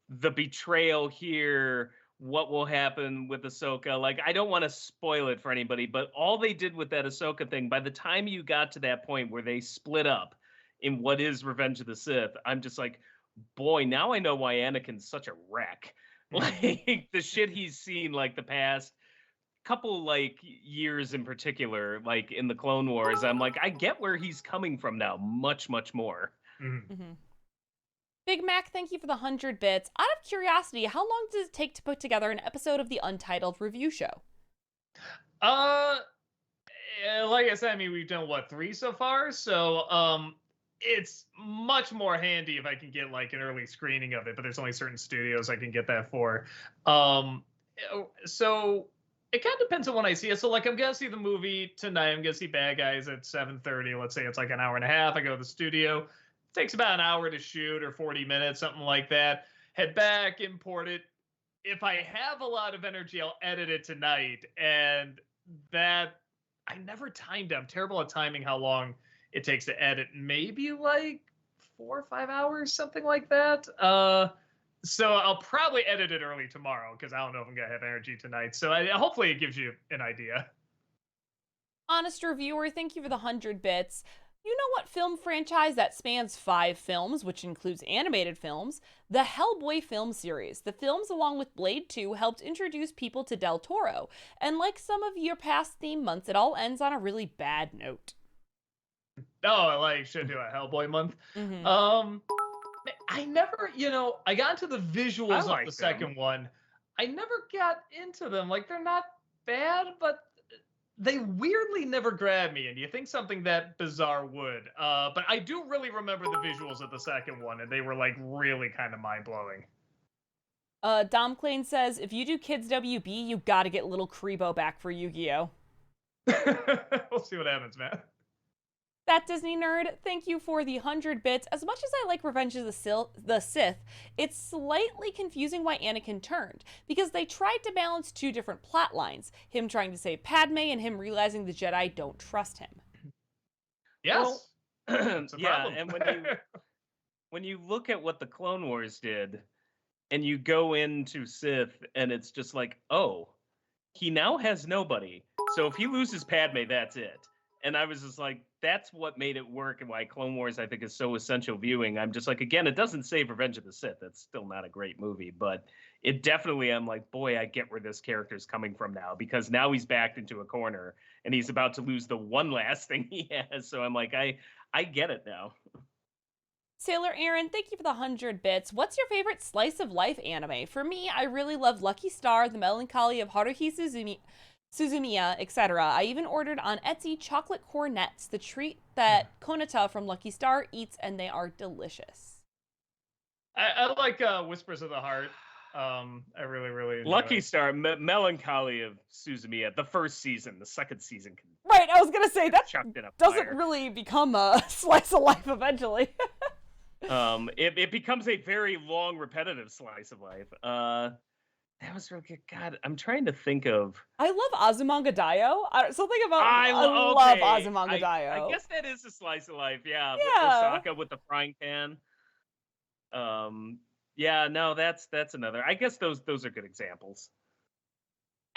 the betrayal here, what will happen with Ahsoka. Like, I don't want to spoil it for anybody, but all they did with that Ahsoka thing, by the time you got to that point where they split up in what is Revenge of the Sith, I'm just like, boy, now I know why Anakin's such a wreck. Like the shit he's seen like the past couple like years in particular, like in the Clone Wars, I'm like, I get where he's coming from now much more. Big Mac, thank you for the 100 bits. Out of curiosity, how long does it take to put together an episode of the Untitled review show? Like I said, I mean, we've done 3 so far, so it's much more handy if I can get like an early screening of it, but there's only certain studios I can get that for. So it kind of depends on when I see it. So like I'm gonna see the movie tonight. I'm gonna see Bad Guys at 7:30. Let's say it's like an hour and a half. I go to the studio. It takes about an hour to shoot or 40 minutes, something like that. Head back, import it. If I have a lot of energy, I'll edit it tonight. And that I never timed it. I'm terrible at timing how long it takes to edit. Maybe like 4 or 5 hours, something like that. So I'll probably edit it early tomorrow because I don't know if I'm going to have energy tonight. So hopefully it gives you an idea. Honest Reviewer, thank you for the 100 bits. You know what film franchise that spans 5 films, which includes animated films? The Hellboy film series. The films, along with Blade 2, helped introduce people to Del Toro. And like some of your past theme months, it all ends on a really bad note. Oh, like should do a Hellboy month. I never, I got into the visuals of the second one. I never got into them. Like they're not bad, but they weirdly never grab me, and you think something that bizarre would. But I do really remember the visuals of the second one, and they were like really kind of mind blowing. Dom Klein says, if you do Kids WB, you gotta get little Kribo back for Yu-Gi-Oh! We'll see what happens, man. That Disney nerd, thank you for the 100 bits. As much as I like Revenge of the Sith, it's slightly confusing why Anakin turned, because they tried to balance two different plot lines, him trying to save Padme and him realizing the Jedi don't trust him. Yes. Well, yeah, and when you look at what the Clone Wars did, and you go into Sith, and it's just like, oh, he now has nobody. So if he loses Padme, that's it. And I was just like, that's what made it work and why Clone Wars, I think, is so essential viewing. I'm just like, again, it doesn't save Revenge of the Sith. That's still not a great movie. But it definitely, I'm like, boy, I get where this character's coming from now. Because now he's backed into a corner and he's about to lose the one last thing he has. So I'm like, I get it now. Sailor Aaron, thank you for the 100 bits. What's your favorite slice of life anime? For me, I really love Lucky Star, The Melancholy of Haruhi Suzumiya, etc. I even ordered on Etsy chocolate cornets, the treat that Konata from Lucky Star eats, and they are delicious. I like Whispers of the Heart. I really, really enjoy Lucky it. Star, Melancholy of Suzumiya, the first season. The second season can Right, I was gonna say that chucked in a doesn't fire. really become a slice of life eventually. It becomes a very long, repetitive slice of life. That was really good. God, I'm trying to think of. I love Azumanga Daioh. Something about I love okay. Azumanga Daioh. I guess that is a slice of life. Yeah, Yeah. Osaka with the frying pan. Yeah, no, that's another. I guess those are good examples.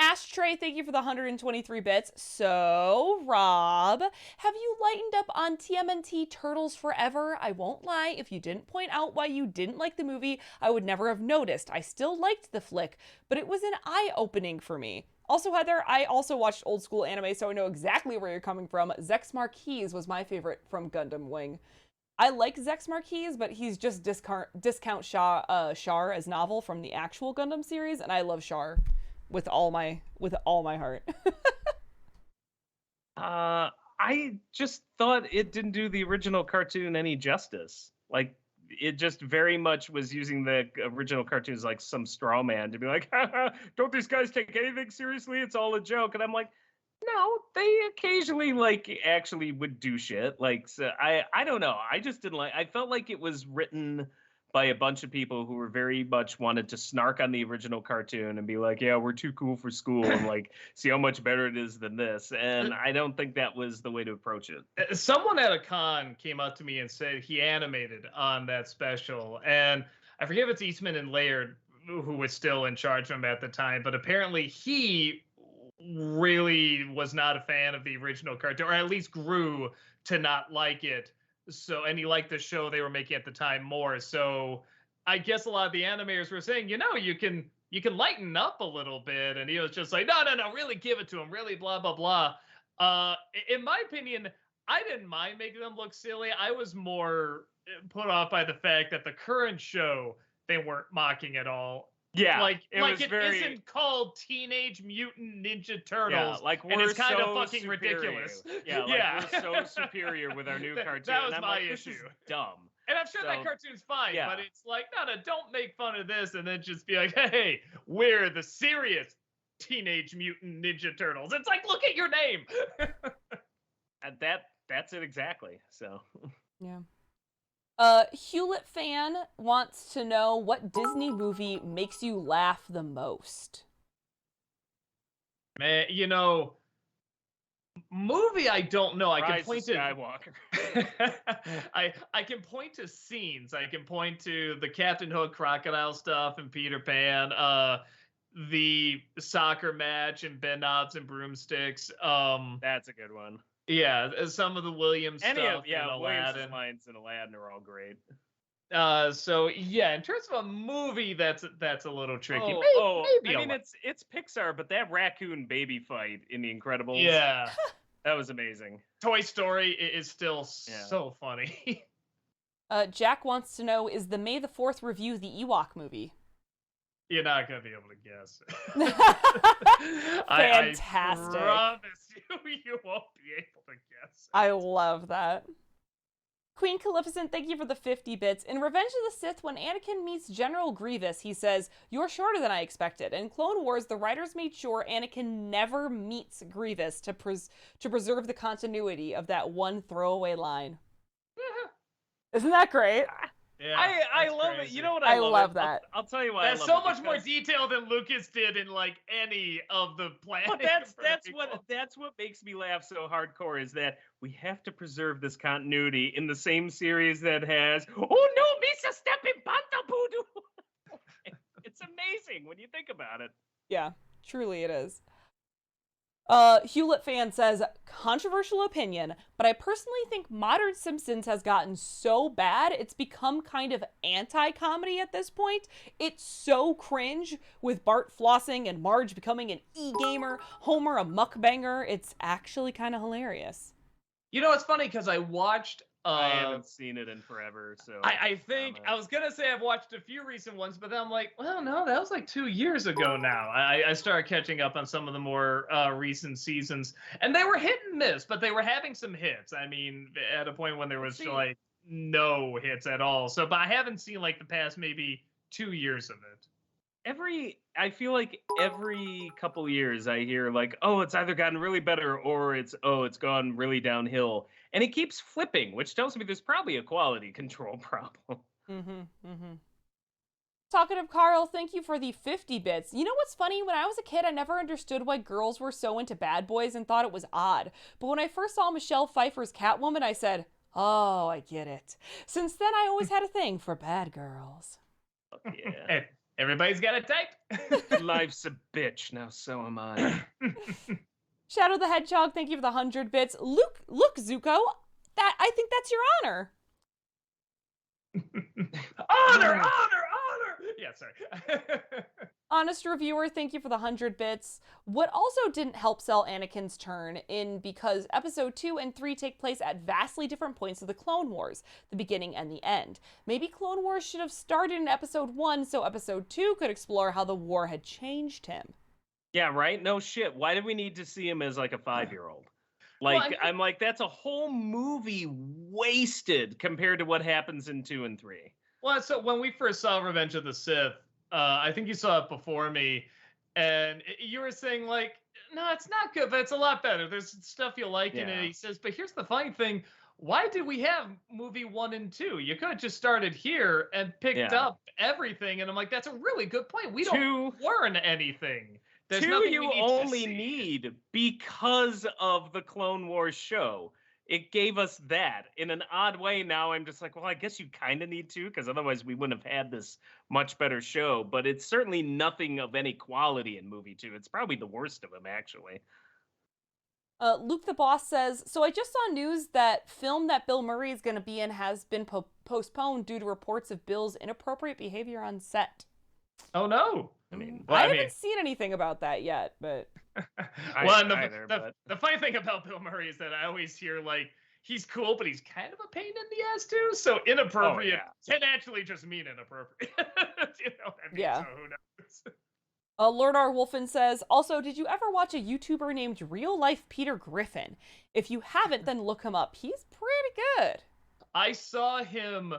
Ashtray, thank you for the 123 bits. So, Rob, have you lightened up on TMNT Turtles Forever? I won't lie, if you didn't point out why you didn't like the movie, I would never have noticed. I still liked the flick, but it was an eye-opening for me. Also, Heather, I also watched old school anime, so I know exactly where you're coming from. Zex Marquis was my favorite from Gundam Wing. I like Zex Marquis, but he's just discount Char as novel from the actual Gundam series, and I love Char with all my heart. I just thought it didn't do the original cartoon any justice. Like, it just very much was using the original cartoons like some straw man to be like, don't these guys take anything seriously? It's all a joke. And I'm like, no, they occasionally like actually would do shit. Like, so I don't know. I just didn't like. I felt like it was written by a bunch of people who were very much wanted to snark on the original cartoon and be like, yeah, we're too cool for school and like see how much better it is than this. And I don't think that was the way to approach it. Someone at a con came up to me and said he animated on that special, and I forget if it's Eastman and Laird who was still in charge of him at the time, but apparently he really was not a fan of the original cartoon, or at least grew to not like it. So, and he liked the show they were making at the time more. So I guess a lot of the animators were saying, you know, you can lighten up a little bit. And he was just like, no, really give it to him, really blah, blah, blah. In my opinion, I didn't mind making them look silly. I was more put off by the fact that the current show, they weren't mocking at all. Yeah, like it very... isn't called Teenage Mutant Ninja Turtles. Yeah, like we're and it's kind so of fucking superior. ridiculous. Yeah, like we're so superior with our new cartoon. That was and I'm my like, issue. This is dumb. And I'm sure that cartoon's fine, yeah. but it's like, no, don't make fun of this and then just be like, hey, we're the serious Teenage Mutant Ninja Turtles. It's like, look at your name. And that's it exactly. So yeah. Hewlett fan wants to know what Disney movie makes you laugh the most. Man, you know, movie I don't know. I can point to Skywalker. I can point to scenes. I can point to the Captain Hook crocodile stuff and Peter Pan, the soccer match and Ben Knobs and Broomsticks. That's a good one. Yeah, some of the Williams stuff. Williams' lines in Aladdin are all great. So yeah, in terms of a movie, that's a little tricky. Maybe I mean, it's Pixar, but that raccoon baby fight in The Incredibles. Yeah, that was amazing. Toy Story is still so funny. Jack wants to know, is the May the 4th review the Ewok movie? You're not gonna be able to guess. Fantastic. I promise you. you won't be able to guess it. I love that. Queen Calificent, thank you for the 50 bits. In Revenge of the Sith, when Anakin meets General Grievous, he says, "You're shorter than I expected." In Clone Wars, the writers made sure Anakin never meets Grievous to preserve the continuity of that one throwaway line. Isn't that great? Yeah, I that's love it. crazy. You know what I I love it? that. I'll tell you why. That's I love so it, much more because- detail than Lucas did in like any of the planets. But that's what makes me laugh so hardcore is that we have to preserve this continuity in the same series that has oh no, Misa stepping Bantabudu. It's amazing when you think about it. Yeah, truly it is. Hewlett fan says, controversial opinion, but I personally think modern Simpsons has gotten so bad it's become kind of anti-comedy at this point. It's so cringe with Bart flossing and Marge becoming an e-gamer, Homer a mukbanger. It's actually kind of hilarious. You know, it's funny because I watched. I haven't seen it in forever, so I think I was gonna say I've watched a few recent ones, but then I'm like, well, no, that was like 2 years ago now. I started catching up on some of the more recent seasons, and they were hit and miss, but they were having some hits. I mean, at a point when there was like no hits at all. So, but I haven't seen like the past maybe 2 years of it. I feel like every couple years I hear like, oh, it's either gotten really better or it's gone really downhill. And it keeps flipping, which tells me there's probably a quality control problem. Talkative Carl, thank you for the 50 bits. You know what's funny? When I was a kid, I never understood why girls were so into Bad Boys and thought it was odd. But when I first saw Michelle Pfeiffer's Catwoman, I said, oh, I get it. Since then, I always had a thing for bad girls. Yeah. Hey, everybody's got a type. Life's a bitch. Now so am I. Shadow the Hedgehog, thank you for the 100 bits. Look, Zuko, I think that's your honor. honor. Yeah, sorry. Honest Reviewer, thank you for the 100 bits. What also didn't help sell Anakin's turn in because episode 2 and 3 take place at vastly different points of the Clone Wars, the beginning and the end. Maybe Clone Wars should have started in episode 1 so episode 2 could explore how the war had changed him. Yeah, right? No shit. Why did we need to see him as like a 5-year-old? Like, Well, I'm like, that's a whole movie wasted compared to what happens in 2 and 3. Well, so when we first saw Revenge of the Sith, I think you saw it before me, and you were saying like, no, it's not good, but it's a lot better. There's stuff you like in it. He says, but here's the funny thing. Why did we have movie 1 and 2? You could have just started here and picked up everything. And I'm like, that's a really good point. We don't learn anything. There's 2 nothing you we need only to see. need because of the Clone Wars show. It gave us that. In an odd way, now I'm just like, well, I guess you kind of need to, because otherwise we wouldn't have had this much better show. But it's certainly nothing of any quality in movie 2. It's probably the worst of them, actually. Luke the Boss says, so I just saw news that film that Bill Murray is going to be in has been postponed due to reports of Bill's inappropriate behavior on set. Oh, no. I mean, I haven't seen anything about that yet, but... Well, the funny thing about Bill Murray is that I always hear, like, he's cool, but he's kind of a pain in the ass, too. So inappropriate can actually just mean inappropriate. You know what I mean? Yeah. So who knows? Lord R. Wolfen says, also, did you ever watch a YouTuber named Real Life Peter Griffin? If you haven't, then look him up. He's pretty good. I saw him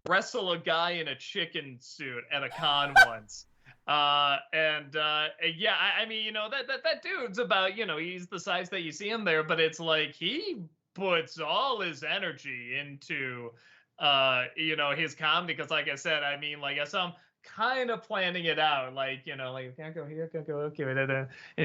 wrestle a guy in a chicken suit at a con once. Yeah, I mean, you know, that dude's about, you know, he's the size that you see him there, but it's like he puts all his energy into, you know, his comedy. Because like I said, I mean, like I saw him kind of planning it out, like, you know, like, can't go here, can't go, okay,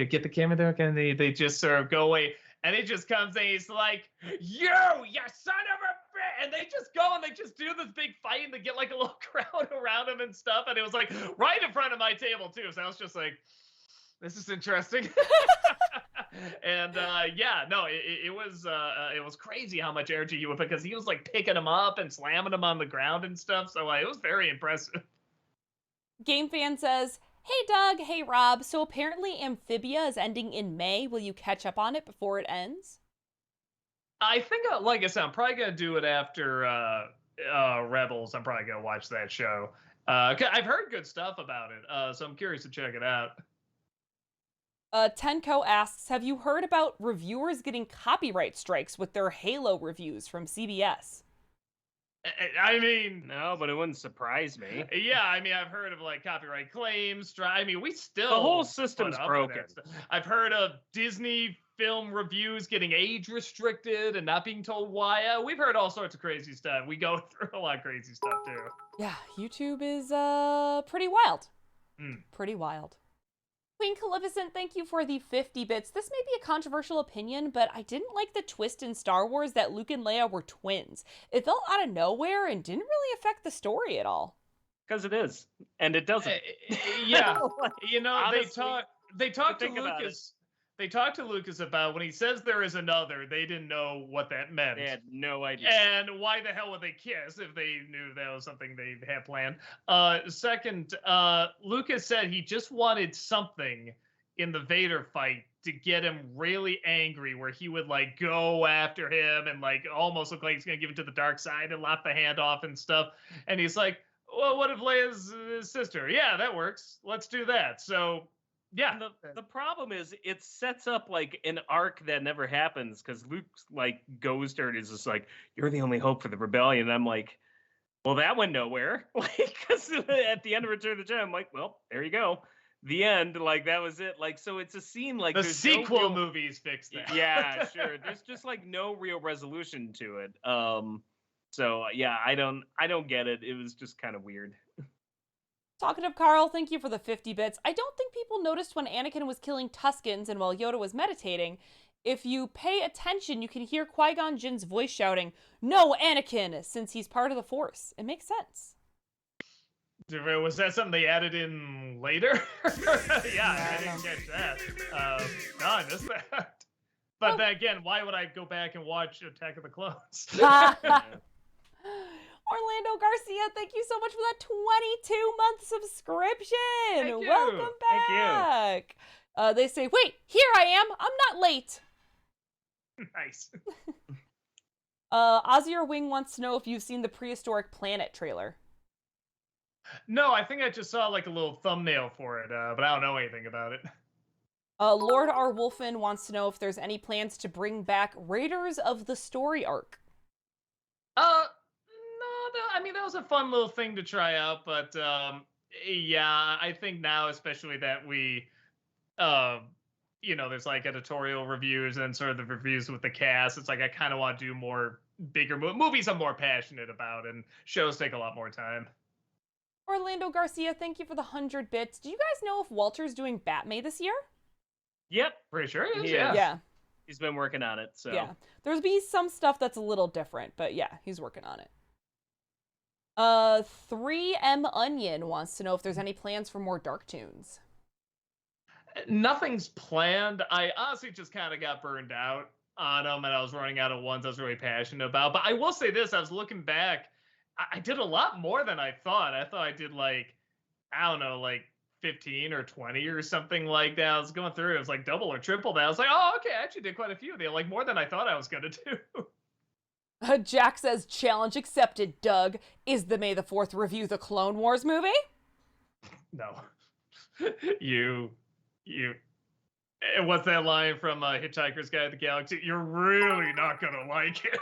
get the camera there, and they just sort of go away. And he just comes and he's like, you son of a bitch! And they just go and they just do this big fight and they get like a little crowd around him and stuff. And it was like right in front of my table too. So I was just like, this is interesting. And yeah, no, it was crazy how much energy he would put, because he was like picking him up and slamming him on the ground and stuff. So it was very impressive. Game Fan says, hey Doug, hey Rob, so apparently Amphibia is ending in May. Will you catch up on it before it ends? I think, like I said, I'm probably going to do it after Rebels. I'm probably going to watch that show. I've heard good stuff about it, so I'm curious to check it out. Tenko asks, have you heard about reviewers getting copyright strikes with their Halo reviews from CBS? I mean, No, but it wouldn't surprise me. yeah, I mean, I've heard of like copyright claims. I mean, we still The whole put system's up with broken. that stuff. I've heard of Disney film reviews getting age restricted and not being told why. We've heard all sorts of crazy stuff. We go through a lot of crazy stuff too. Yeah, YouTube is pretty wild. Mm. Pretty wild. Queen Calificent, thank you for the 50 bits. This may be a controversial opinion, but I didn't like the twist in Star Wars that Luke and Leia were twins. It felt out of nowhere and didn't really affect the story at all. Because it is, and it doesn't. Yeah, Like, you know, honestly, they talk to think about it. Lucas. They talked to Lucas about when he says there is another, they didn't know what that meant. They had no idea. And why the hell would they kiss if they knew that was something they had planned? Second, Lucas said he just wanted something in the Vader fight to get him really angry, where he would like go after him and like almost look like he's gonna give it to the dark side and lop the hand off and stuff. And he's like, well, what if Leia's sister? Yeah, that works. Let's do that. So yeah. And the problem is it sets up like an arc that never happens, because Luke's like goes to her and is just like, you're the only hope for the rebellion. And I'm like, well, that went nowhere. Like, because at the end of Return of the Jedi, I'm like, well, there you go. The end. Like, that was it. Like, so it's a scene like the there's sequel no real... movies fix that. Yeah, sure. There's just like no real resolution to it. So yeah, I don't get it. It was just kind of weird. Talkative Carl, thank you for the 50 bits. I don't think people noticed when Anakin was killing Tuskens and while Yoda was meditating. If you pay attention, you can hear Qui-Gon Jinn's voice shouting, "No, Anakin," since he's part of the Force. It makes sense. Was that something they added in later? Yeah, I didn't catch that. No, I missed that. But then again, why would I go back and watch Attack of the Clones? Orlando Garcia, thank you so much for that 22-month subscription. Thank you. Welcome Thank back. They say, wait, here I am. I'm not late. Nice. Ozzy Wing wants to know if you've seen the Prehistoric Planet trailer. No, I think I just saw like a little thumbnail for it, but I don't know anything about it. Lord R. Wolfen wants to know if there's any plans to bring back Raiders of the Story arc. No, I mean, that was a fun little thing to try out, but yeah, I think now, especially that we, there's like editorial reviews and sort of the reviews with the cast, it's like I kind of want to do more bigger movies I'm more passionate about, and shows take a lot more time. Orlando Garcia, thank you for the 100 bits. Do you guys know if Walter's doing Batmay this year? Yep. Pretty sure he is, Yeah. He's been working on it, so. Yeah. There's be some stuff that's a little different, but yeah, he's working on it. 3M Onion wants to know if there's any plans for more Dark Toons. Nothing's planned. I honestly just kind of got burned out on them, and I was running out of ones I was really passionate about. But I will say this, I was looking back, I did a lot more than I thought. I thought I did like, I don't know, like 15 or 20 or something like that. I was going through, it was like double or triple that. I was like, oh, okay, I actually did quite a few. They like more than I thought I was going to do. Jack says, challenge accepted, Doug. Is the May the 4th review the Clone Wars movie? No. You. What's that line from Hitchhiker's Guide to the Galaxy? You're really not going to like it.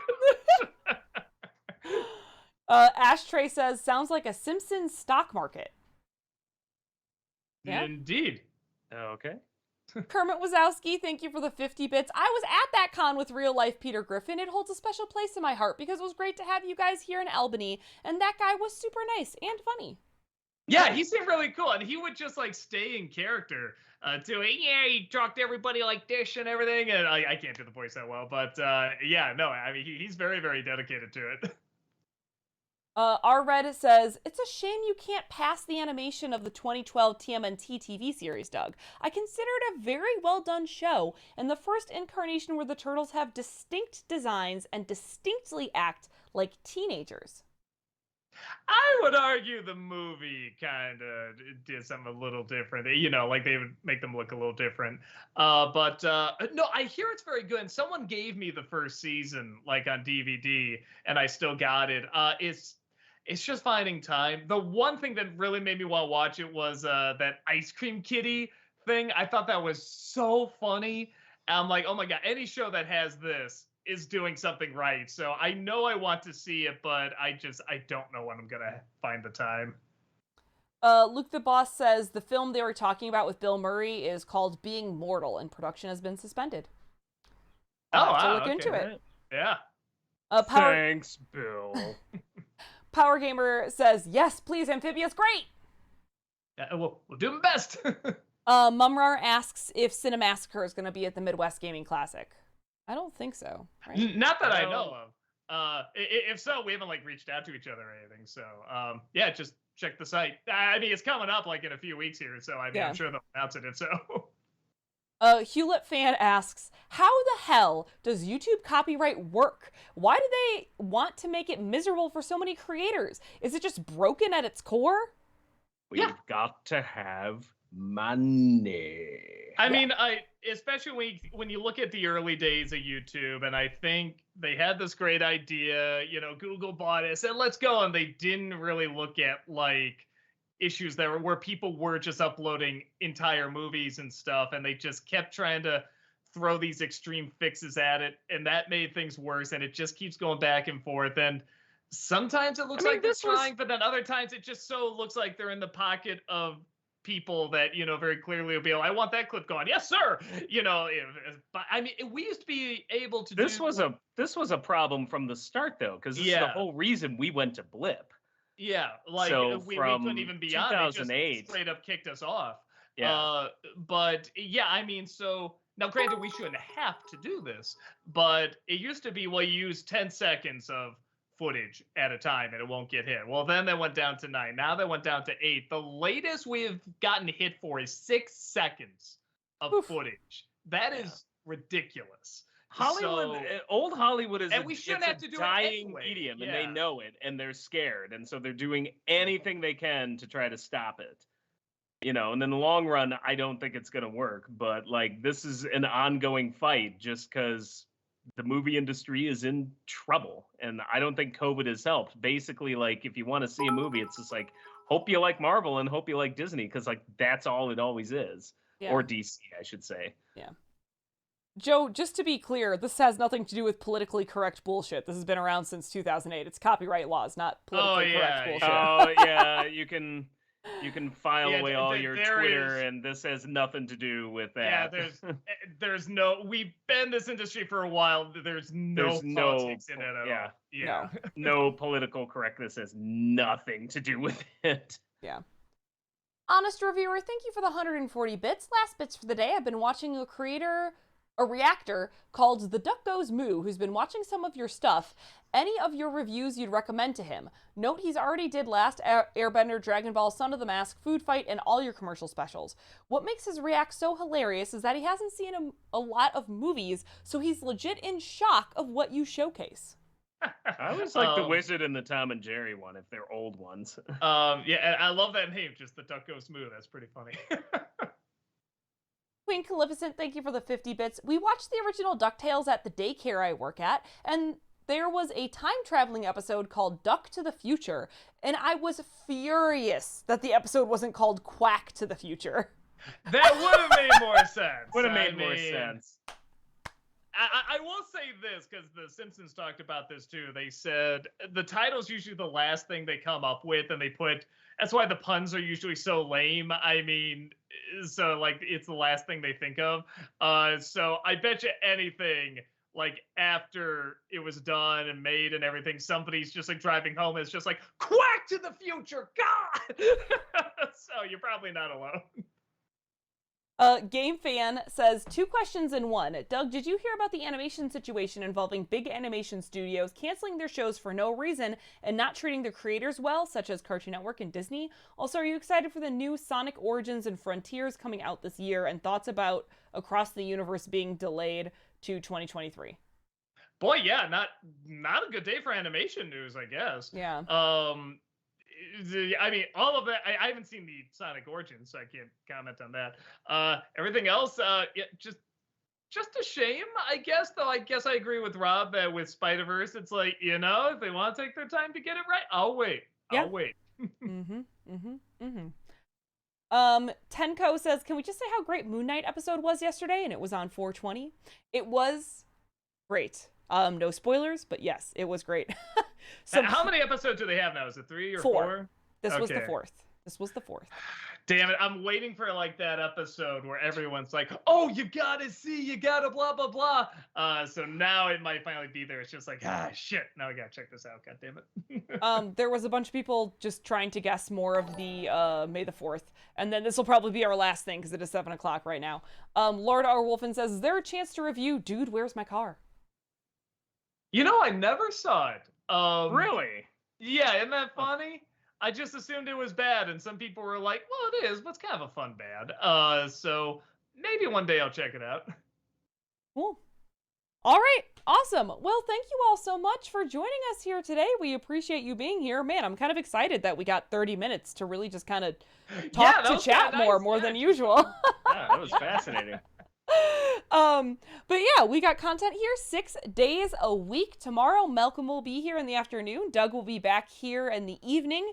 Ashtray says, sounds like a Simpsons stock market. Yeah. Indeed. Okay. Kermit Wazowski, thank you for the 50 bits. I was at that con with real life Peter Griffin. It holds a special place in my heart because it was great to have you guys here in Albany, and that guy was super nice and funny. Yeah, he seemed really cool, and he would just like stay in character too. Yeah, he talked to everybody like this and everything, and I can't do the voice that well, but yeah, no, I mean he's very, very dedicated to it. R-Red says, it's a shame you can't pass the animation of the 2012 TMNT TV series, Doug. I consider it a very well done show, and the first incarnation where the turtles have distinct designs and distinctly act like teenagers. I would argue the movie kind of did something a little different. Like they would make them look a little different. But no, I hear it's very good. And someone gave me the first season, like on DVD, and I still got it. It's just finding time. The one thing that really made me want to watch it was that Ice Cream Kitty thing. I thought that was so funny. I'm like, oh my god, any show that has this is doing something right. So I know I want to see it, but I don't know when I'm gonna find the time. Luke the Boss says the film they were talking about with Bill Murray is called Being Mortal, and production has been suspended. I'll have to look into it. Yeah. Thanks, Bill. Power Gamer says, yes, please, Amphibious, great! Yeah, we'll do my best. Mumrar asks if Cinemassacre is going to be at the Midwest Gaming Classic. I don't think so. Right? Not that I know of. If so, we haven't like reached out to each other or anything. So yeah, just check the site. I mean, it's coming up like in a few weeks here, so I mean, I'm sure they'll announce it if so. Hewlett fan asks, how the hell does YouTube copyright work? Why do they want to make it miserable for so many creators? Is it just broken at its core? We've got to have money. I mean, especially when you look at the early days of YouTube, and I think they had this great idea, you know, Google bought it, said let's go, and they didn't really look at like issues that were where people were just uploading entire movies and stuff, and they just kept trying to throw these extreme fixes at it, and that made things worse, and it just keeps going back and forth. And sometimes it looks like they're trying, but then other times it just so looks like they're in the pocket of people that, you know, very clearly will be like, I want that clip gone. Yes, sir. You know, I mean, we used to be able to this was a problem from the start, though, because this is the whole reason we went to Blip. Yeah, like so we couldn't even be on. 2008, they just straight up kicked us off. Yeah. But yeah, I mean, so now granted, we shouldn't have to do this, but it used to be, well, you use 10 seconds of footage at a time and it won't get hit. Well, then they went down to 9. Now they went down to 8. The latest we've gotten hit for is 6 seconds of footage. That is ridiculous. Hollywood, old Hollywood is we shouldn't have to do dying anyway. medium, and they know it, and they're scared, and so they're doing anything they can to try to stop it. You know, and in the long run, I don't think it's going to work. But like, this is an ongoing fight, just because the movie industry is in trouble, and I don't think COVID has helped. Basically, like, if you want to see a movie, it's just like, hope you like Marvel and hope you like Disney, because like that's all it always is, or DC, I should say. Yeah. Joe, just to be clear, this has nothing to do with politically correct bullshit. This has been around since 2008. It's copyright laws, not politically correct bullshit. Oh, yeah, you can file away all your Twitter, and this has nothing to do with that. Yeah, there's no. We've been in this industry for a while. There's no politics in it at all. Yeah. No political correctness has nothing to do with it. Yeah. Honest Reviewer, thank you for the 140 bits. Last bits for the day. I've been watching a reactor called The Duck Goes Moo, who's been watching some of your stuff. Any of your reviews you'd recommend to him? Note he's already did Last Airbender, Dragon Ball, Son of the Mask, Food Fight, and all your commercial specials. What makes his react so hilarious is that he hasn't seen a lot of movies, so he's legit in shock of what you showcase. I was like the Wizard and the Tom and Jerry one, if they're old ones. Yeah, I love that name, just The Duck Goes Moo. That's pretty funny. Queen Calificent, thank you for the 50 bits. We watched the original DuckTales at the daycare I work at, and there was a time-traveling episode called Duck to the Future, and I was furious that the episode wasn't called Quack to the Future. That would have made more sense. Would have made more sense. I will say this, because The Simpsons talked about this too. They said the title's usually the last thing they come up with, and that's why the puns are usually so lame. I mean, so like it's the last thing they think of. So I bet you anything, like after it was done and made and everything, somebody's just like driving home and it's just like, Quack to the Future, God! So you're probably not alone. Game Fan says, 2 questions in one. Doug, did you hear about the animation situation involving big animation studios canceling their shows for no reason and not treating their creators well, such as Cartoon Network and Disney? Also, are you excited for the new Sonic Origins and Frontiers coming out this year, and thoughts about Across the Universe being delayed to 2023? Boy, yeah, not a good day for animation news, I guess. Yeah. I mean, all of that. I haven't seen the Sonic Origins, so I can't comment on that. Everything else, yeah, just a shame, I guess. Though I guess I agree with Rob that with Spider-Verse, it's like, you know, if they want to take their time to get it right, I'll wait. Yeah. I'll wait. Tenko says, can we just say how great Moon Knight episode was yesterday? And it was on 420. It was great. No spoilers, but yes, it was great. So how many episodes do they have now? Is it 3 or 4? This was the 4th. This was the 4th. Damn it, I'm waiting for like that episode where everyone's like, oh, you gotta see, you gotta blah, blah, blah. So now it might finally be there. It's just like, shit, now I gotta check this out, god damn it. There was a bunch of people just trying to guess more of the May the 4th. And then this will probably be our last thing because it is 7 o'clock right now. Lord R. Wolfen says, is there a chance to review Dude, Where's My Car? You know, I never saw it. Really? Yeah, isn't that funny? I just assumed it was bad, and some people were like, well, it is, but it's kind of a fun bad. So maybe one day I'll check it out. Cool. All right. Awesome. Well, thank you all so much for joining us here today. We appreciate you being here. Man, I'm kind of excited that we got 30 minutes to really just kind of talk to chat more than usual. Yeah, that was fascinating. But yeah, we got content here 6 days a week. Tomorrow, Malcolm will be here in the afternoon. Doug will be back here in the evening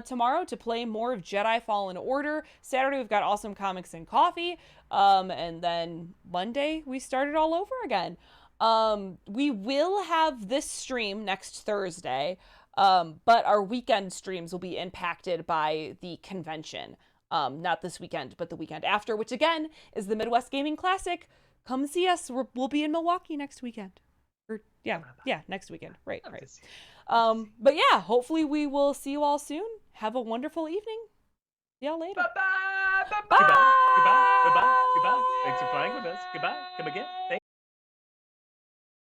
tomorrow to play more of Jedi Fallen Order. Saturday, we've got Awesome Comics and Coffee. And then Monday, we start it all over again. We will have this stream next Thursday, but our weekend streams will be impacted by the convention. Not this weekend, but the weekend after, which again is the Midwest Gaming Classic. Come see us. We'll be in Milwaukee next weekend. Or yeah, next weekend. Right. But yeah, hopefully we will see you all soon. Have a wonderful evening. See y'all later. Bye-bye. Goodbye. Goodbye. Goodbye. Goodbye. Thanks for playing with us. Goodbye. Come again. Thanks.